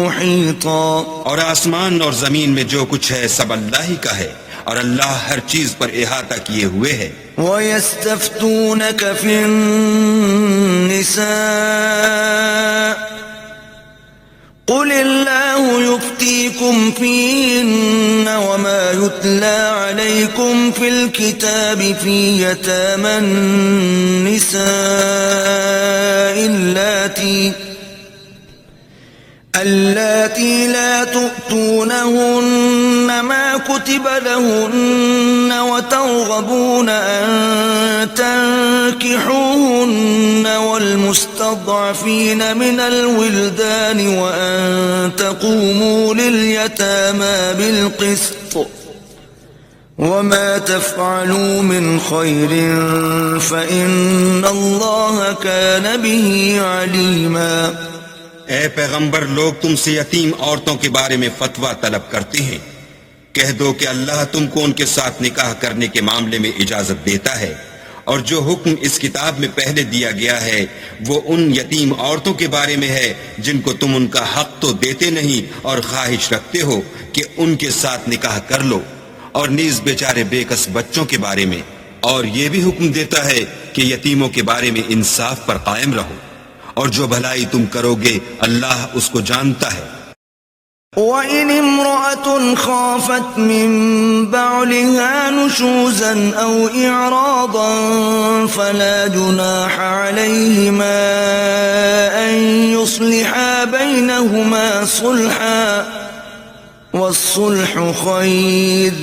مُحِيطًا. اور آسمان اور زمین میں جو کچھ ہے سب اللہ ہی کا ہے اور اللہ ہر چیز پر احاطہ کیے ہوئے ہے. وَيَسْتَفْتُونَكَ فِي النِّسَاءِ قُلِ اللَّهُ يُفْتِيكُمْ فِيهِنَّ وَمَا يُتْلَى عَلَيْكُمْ فِي الْكِتَابِ فِي يَتَامَى النِّسَاءِ اللَّاتِي لَا تُؤْتُونَهُنَّ مَا كُتِبَ لَهُنَّ وَتَرْغَبُونَ أَن تَنكِحُوهُنَّ وَالْمُسْتَضْعَفِينَ مِنَ الْوِلْدَانِ وَأَن تَقُومُوا لِلْيَتَامَى بِالْقِسْطِ وَمَا تَفْعَلُوا مِنْ خَيْرٍ فَإِنَّ اللَّهَ كَانَ بِهِ عَلِيمًا. اے پیغمبر لوگ تم سے یتیم عورتوں کے بارے میں فتویٰ طلب کرتے ہیں. کہہ دو کہ اللہ تم کو ان کے ساتھ نکاح کرنے کے معاملے میں اجازت دیتا ہے اور جو حکم اس کتاب میں پہلے دیا گیا ہے وہ ان یتیم عورتوں کے بارے میں ہے جن کو تم ان کا حق تو دیتے نہیں اور خواہش رکھتے ہو کہ ان کے ساتھ نکاح کر لو، اور نیز بیچارے بے کس بچوں کے بارے میں، اور یہ بھی حکم دیتا ہے کہ یتیموں کے بارے میں انصاف پر قائم رہو، اور جو بھلائی تم کرو گے اللہ اس کو جانتا ہے. وَإِنِ امْرَأَةٌ خَافَتْ مِن بَعْلِهَا نُشُوزًا أَوْ إِعْرَاضًا فَلَا جُنَاحَ عَلَيْهِمَا أَن يُصْلِحَا بَيْنَهُمَا صُلْحًا وَالصُّلْحُ خَيْرٌ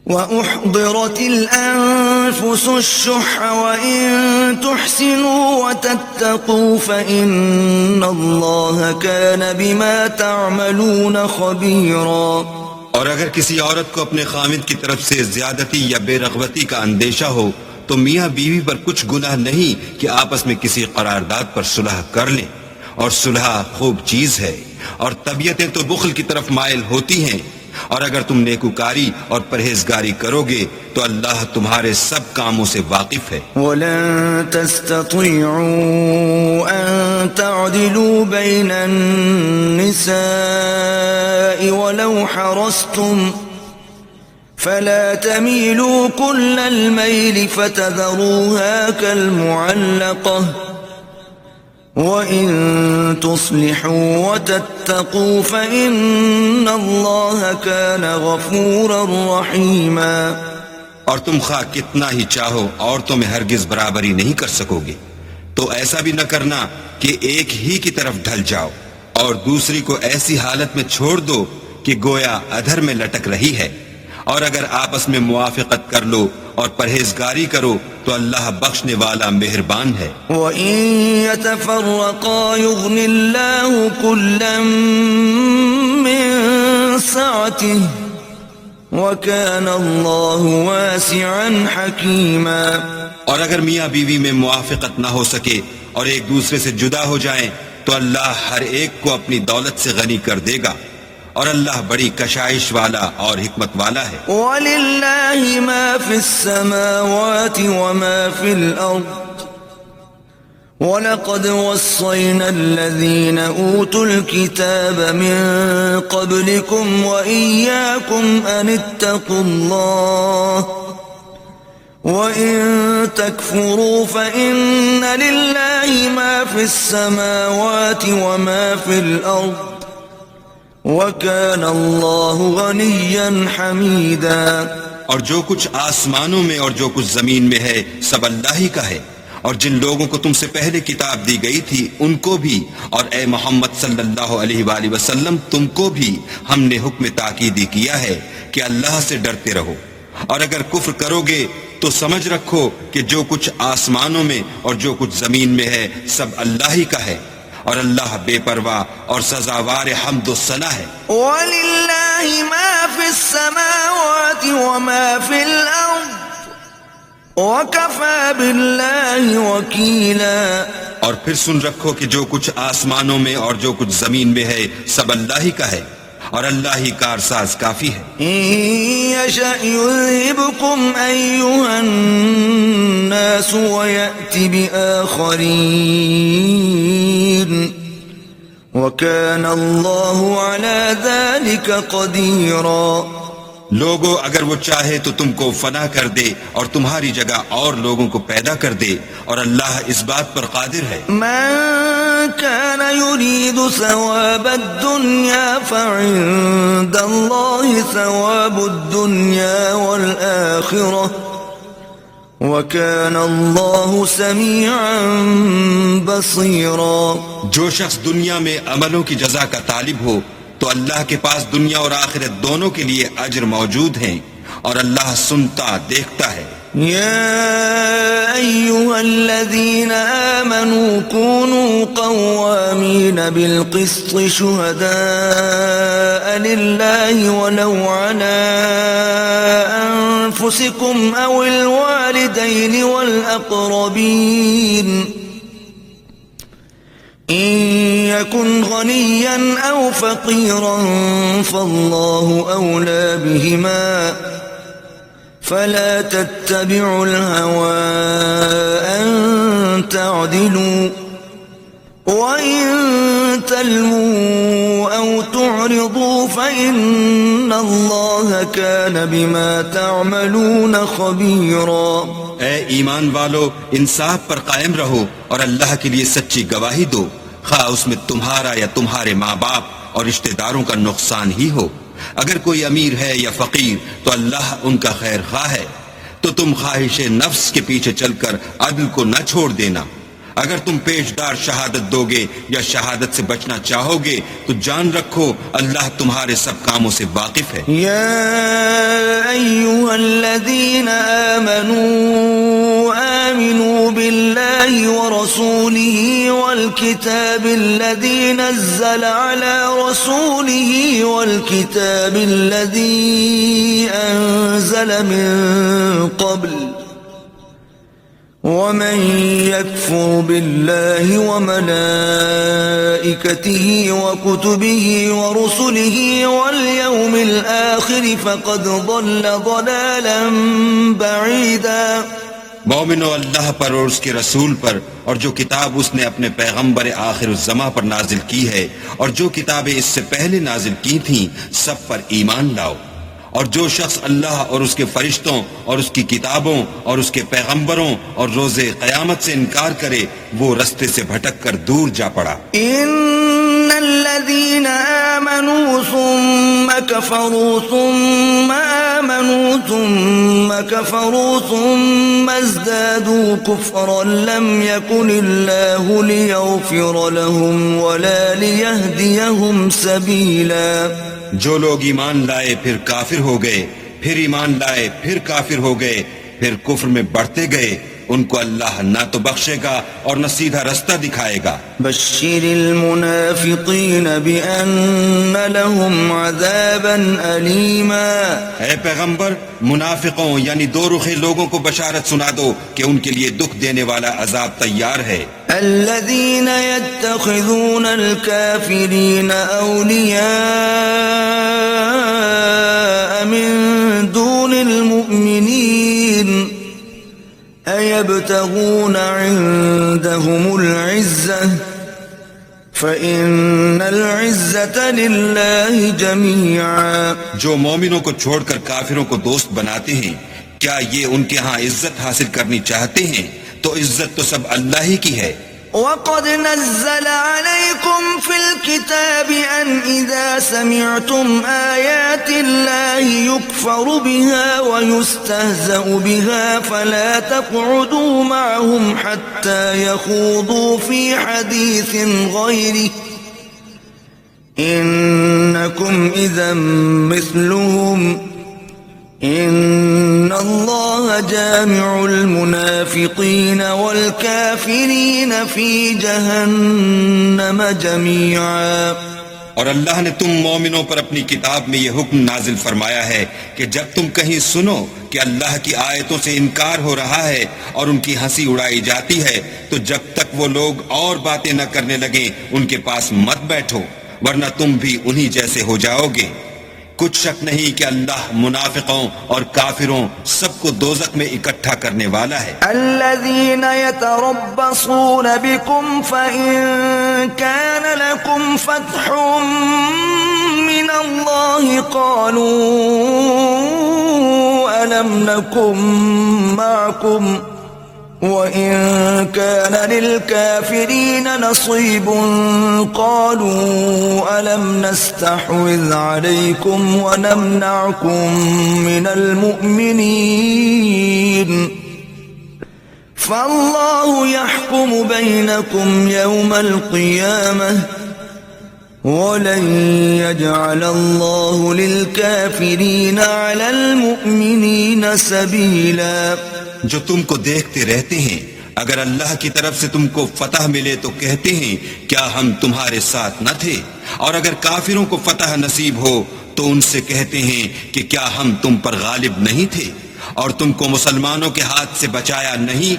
وَأُحْضِرَتِ الْأَنفُسُ الشُّحَّ وَإِن تُحْسِنُوا وَتَتَّقُوا فَإِنَّ اللَّهَ كَانَ بِمَا تَعْمَلُونَ خَبِيرًا. اور اگر کسی عورت کو اپنے خاوند کی طرف سے زیادتی یا بے رغبتی کا اندیشہ ہو تو میاں بیوی پر کچھ گناہ نہیں کہ آپس میں کسی قرارداد پر صلح کر لیں، اور صلح خوب چیز ہے، اور طبیعتیں تو بخل کی طرف مائل ہوتی ہیں، اور اگر تم نیکوکاری اور پرہیزگاری کرو گے تو اللہ تمہارے سب کاموں سے واقف ہے. وَلَن تَسْتَطِيعُوا أَن تَعْدِلُوا بَيْنَ النِّسَاءِ وَلَوْ حَرَصْتُمْ فَلَا تَمِيلُوا كُلَّ الْمَيْلِ فَتَذَرُوهَا كَالْمُعَلَّقَةِ وَإِن تُصْلِحُوا وَتَتَّقُوا فَإِنَّ اللَّهَ كَانَ غَفُورًا رَحِيمًا. اور تم خواہ کتنا ہی چاہو عورتوں میں ہرگز برابری نہیں کر سکو گے، تو ایسا بھی نہ کرنا کہ ایک ہی کی طرف ڈھل جاؤ اور دوسری کو ایسی حالت میں چھوڑ دو کہ گویا ادھر میں لٹک رہی ہے. اور اگر آپس میں موافقت کر لو اور پرہیزگاری کرو تو اللہ بخشنے والا مہربان ہے. وَإِن يَتَفَرَّقَا يُغْنِ اللَّهُ كُلًّا مِّن سَعَتِهِ وَكَانَ اللَّهُ وَاسِعًا حَكِيمًا. اور اگر میاں بیوی میں موافقت نہ ہو سکے اور ایک دوسرے سے جدا ہو جائیں تو اللہ ہر ایک کو اپنی دولت سے غنی کر دے گا، اور اللہ بڑی کشائش والا اور حکمت والا ہے. وَلِلَّهِ مَا فِي السَّمَاوَاتِ وَمَا فِي الْأَرْضِ وَلَقَدْ وَصَّيْنَا الَّذِينَ أُوتُوا الْكِتَابَ مِن قَبْلِكُمْ وَإِيَّاكُمْ أَنِ اتَّقُوا اللَّهَ وَإِن تَكْفُرُوا فَإِنَّ لِلَّهِ مَا فِي السَّمَاوَاتِ وَمَا فِي الْأَرْضِ وَكَانَ اللَّهُ غَنِيًّا حَمِيدًا. اور جو کچھ آسمانوں میں اور جو کچھ زمین میں ہے سب اللہ ہی کا ہے، اور جن لوگوں کو تم سے پہلے کتاب دی گئی تھی ان کو بھی، اور اے محمد صلی اللہ علیہ وآلہ وسلم تم کو بھی ہم نے حکم تاکیدی کیا ہے کہ اللہ سے ڈرتے رہو، اور اگر کفر کرو گے تو سمجھ رکھو کہ جو کچھ آسمانوں میں اور جو کچھ زمین میں ہے سب اللہ ہی کا ہے، اور اللہ بے پرواہ اور سزاوار حمد و ثنا ہے۔ وَلِلَّهِ مَا فِي السَّمَاوَاتِ وَمَا فِي الْأَرْضِ وَكَفَى بِاللَّهِ وَكِيلًا۔ اور پھر سن رکھو کہ جو کچھ آسمانوں میں اور جو کچھ زمین میں ہے سب اللہ ہی کا ہے، اور اللہ ہی کارساز کافی ہے۔ إِن يَشَأْ يُذْهِبْكُمْ أَيُّهَا النَّاسُ وَيَأْتِ بِآخَرِينَ وَكَانَ اللَّهُ عَلَى ذَلِكَ قَدِيرًا۔ لوگو اگر وہ چاہے تو تم کو فنا کر دے اور تمہاری جگہ اور لوگوں کو پیدا کر دے، اور اللہ اس بات پر قادر ہے۔ من كان يريد ثواب الدنيا فعند الله ثواب الدنيا والآخرة وكان الله سميعا بصيرا۔ جو شخص دنیا میں عملوں کی جزا کا طالب ہو تو اللہ کے پاس دنیا اور آخرت دونوں کے لیے اجر موجود ہیں، اور اللہ سنتا دیکھتا ہے۔ يا أيها الذين آمنوا كونوا قوامين بالقسط شهداء لله ولو على أنفسكم أو الوالدين والأقربين إن يكن غنيا أو فقيرا فالله أولى بهما فلا تتبعوا الهوى أن تعدلوا وإن تلووا أو تعرضوا فإن الله كان بما تعملون خبيرا۔ اے ایمان والو، انصاف پر قائم رہو اور اللہ کے لیے سچی گواہی دو، خواہ اس میں تمہارا یا تمہارے ماں باپ اور رشتہ داروں کا نقصان ہی ہو۔ اگر کوئی امیر ہے یا فقیر تو اللہ ان کا خیر خواہ ہے، تو تم خواہش نفس کے پیچھے چل کر عدل کو نہ چھوڑ دینا۔ اگر تم پیشدار شہادت دو گے یا شہادت سے بچنا چاہو گے تو جان رکھو اللہ تمہارے سب کاموں سے واقف ہے۔ یا ایھا الذین آمنوا باللہ ورسولہ والکتاب الذی نزل علی رسولہ والکتاب الذی انزل من قبل ومن يكفر بالله وملائكته وكتبه ورسله واليوم الآخر فقد ضل ضلالا بعيدا۔ مومنو، اللہ پر اور اس کے رسول پر اور جو کتاب اس نے اپنے پیغمبر آخر الزماں پر نازل کی ہے اور جو کتابیں اس سے پہلے نازل کی تھیں سب پر ایمان لاؤ، اور جو شخص اللہ اور اس کے فرشتوں اور اس کی کتابوں اور اس کے پیغمبروں اور روز قیامت سے انکار کرے وہ رستے سے بھٹک کر دور جا پڑا۔ ان الذين آمنوا ثم كفروا ثم آمنوا ثم كفروا ثم ازدادوا كفرا لم يكن الله ليغفر لهم ولا ليهديهم سبيلا۔ جو لوگ ایمان لائے پھر کافر ہو گئے، پھر ایمان لائے پھر کافر ہو گئے، پھر کفر میں بڑھتے گئے، ان کو اللہ نہ تو بخشے گا اور نہ سیدھا رستہ دکھائے گا۔ بشر المنافقین بأن لهم عذابا علیما۔ اے پیغمبر، منافقوں یعنی دو رخے لوگوں کو بشارت سنا دو کہ ان کے لیے دکھ دینے والا عذاب تیار ہے۔ الذین یتخذون الکافرین اولیاء من دون المؤمنین أَيَبْتَغُونَ عِندَهُمُ الْعِزَّةَ فَإِنَّ الْعِزَّةَ لِلَّهِ جَمِيعًا۔ جو مومنوں کو چھوڑ کر کافروں کو دوست بناتے ہیں، کیا یہ ان کے ہاں عزت حاصل کرنی چاہتے ہیں؟ تو عزت تو سب اللہ ہی کی ہے۔ وَقَدْ نَزَّلَ عَلَيْكُمْ فِي الْكِتَابِ أَنْ إِذَا سَمِعْتُمْ آيَاتِ اللَّهِ الله يكفر بها ويستهزأ بها فلا تقعدوا معهم حتى يخوضوا في حديث غيره إنكم إذا مثلهم إن الله جامع المنافقين والكافرين في جهنم جميعا. اور اللہ نے تم مومنوں پر اپنی کتاب میں یہ حکم نازل فرمایا ہے کہ جب تم کہیں سنو کہ اللہ کی آیتوں سے انکار ہو رہا ہے اور ان کی ہنسی اڑائی جاتی ہے تو جب تک وہ لوگ اور باتیں نہ کرنے لگیں ان کے پاس مت بیٹھو ورنہ تم بھی انہی جیسے ہو جاؤ گے. کچھ شک نہیں کہ اللہ منافقوں اور کافروں سب کو دوزخ میں اکٹھا کرنے والا ہے. الذين يتربصون بكم فإن كان لكم فتح من الله قالوا ألم نكن معكم وَإِن كَانَ لِلْكَافِرِينَ نَصِيبٌ قَالُوا أَلَمْ نَسْتَحْوِذْ عَلَيْكُمْ وَنَمْنَعْكُمْ مِنَ الْمُؤْمِنِينَ فَاللَّهُ يَحْكُمُ بَيْنَكُمْ يَوْمَ الْقِيَامَةِ وَلَن يَجْعَلَ اللَّهُ لِلْكَافِرِينَ عَلَى الْمُؤْمِنِينَ سَبِيلًا. جو تم کو دیکھتے رہتے ہیں اگر اللہ کی طرف سے تم کو فتح ملے تو کہتے ہیں کیا ہم تمہارے ساتھ نہ تھے، اور اگر کافروں کو فتح نصیب ہو تو ان سے کہتے ہیں کہ کیا ہم تم پر غالب نہیں تھے اور تم کو مسلمانوں کے ہاتھ سے بچایا نہیں.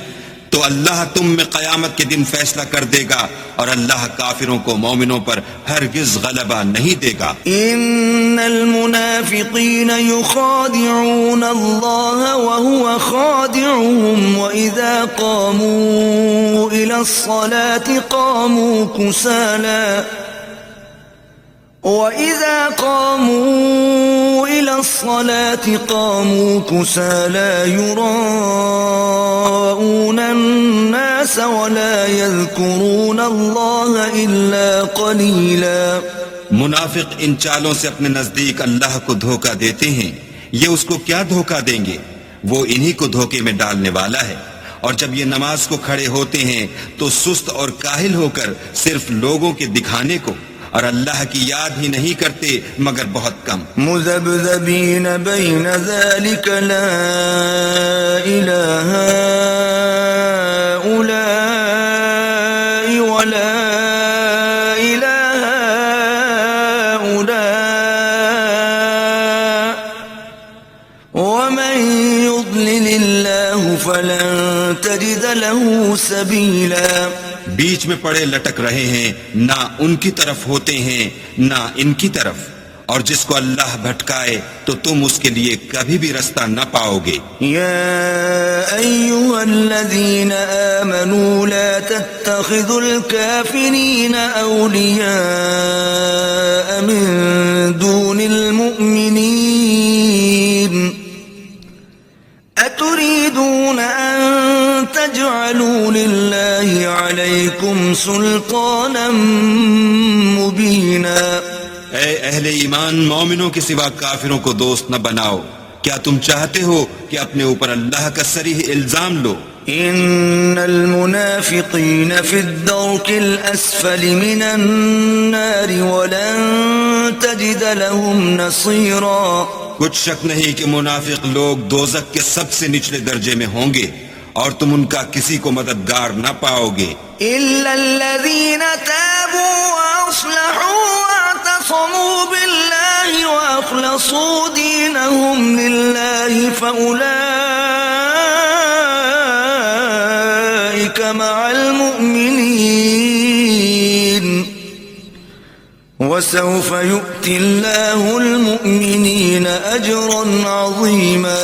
تو اللہ تم میں قیامت کے دن فیصلہ کر دے گا اور اللہ کافروں کو مومنوں پر ہرگز غلبہ نہیں دے گا. ان المنافقین یخادعون اللہ وهو خادعهم واذا قاموا الى الصلاة قاموا كسالى وَإِذَا قَامُوا إِلَى الصَّلَاةِ قَامُوا كُسَالَى يُرَاءُونَ النَّاسَ وَلَا يَذْكُرُونَ اللَّهَ إِلَّا قَلِيلًا. منافق ان چالوں سے اپنے نزدیک اللہ کو دھوکہ دیتے ہیں. یہ اس کو کیا دھوکہ دیں گے؟ وہ انہی کو دھوکے میں ڈالنے والا ہے. اور جب یہ نماز کو کھڑے ہوتے ہیں تو سست اور کاہل ہو کر صرف لوگوں کے دکھانے کو اور اللہ کی یاد ہی نہیں کرتے مگر بہت کم. مذبذبین بین ذلک لا الہ هؤلاء ولا الہ هؤلاء ومن يضلل اللہ فلن تجد له سبیلا. بیچ میں پڑے لٹک رہے ہیں، نہ ان کی طرف ہوتے ہیں نہ ان کی طرف، اور جس کو اللہ بھٹکائے تو تم اس کے لیے کبھی بھی رستہ نہ پاؤ گے. یا ایھا الذین آمنوا لا تتخذوا الکافرین اولیاء من دون المؤمنین اتريدون أن تجعلوا لله عليكم سلطانا مبينا. اے اہل ایمان، مومنوں کے سوا کافروں کو دوست نہ بناؤ. کیا تم چاہتے ہو کہ اپنے اوپر اللہ کا صریح الزام لو؟ ان المنافقین فی الدرک الاسفل من النار ولن تجد لهم نصیرا. کچھ شک نہیں کہ منافق لوگ دوزخ کے سب سے نچلے درجے میں ہوں گے اور تم ان کا کسی کو مددگار نہ پاؤ گے. الا الذین تابوا واصلحوا واعتصموا بالله واخلصوا دینهم لله فاولئک مع المؤمنین وسوف يؤتي الله المؤمنين اجرا عظيما.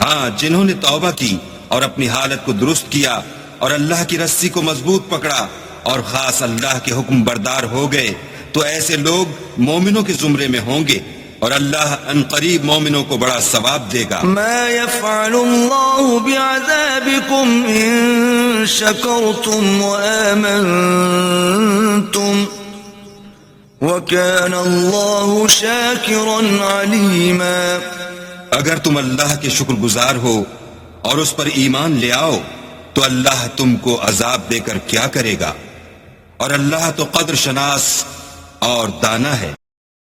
ہاں، جنہوں نے توبہ کی اور اپنی حالت کو درست کیا اور اللہ کی رسی کو مضبوط پکڑا اور خاص اللہ کے حکم بردار ہو گئے تو ایسے لوگ مومنوں کے زمرے میں ہوں گے اور اللہ ان قریب مومنوں کو بڑا ثواب دے گا. ما يفعل الله بعذابكم ان شكرتم وآمنتم وَكَانَ اللَّهُ شَاكِرًا عَلِيمًا۔ اگر تم اللہ کے شکر گزار ہو اور اس پر ایمان لے آؤ تو اللہ تم کو عذاب دے کر کیا کرے گا، اور اللہ تو قدر شناس اور دانا ہے۔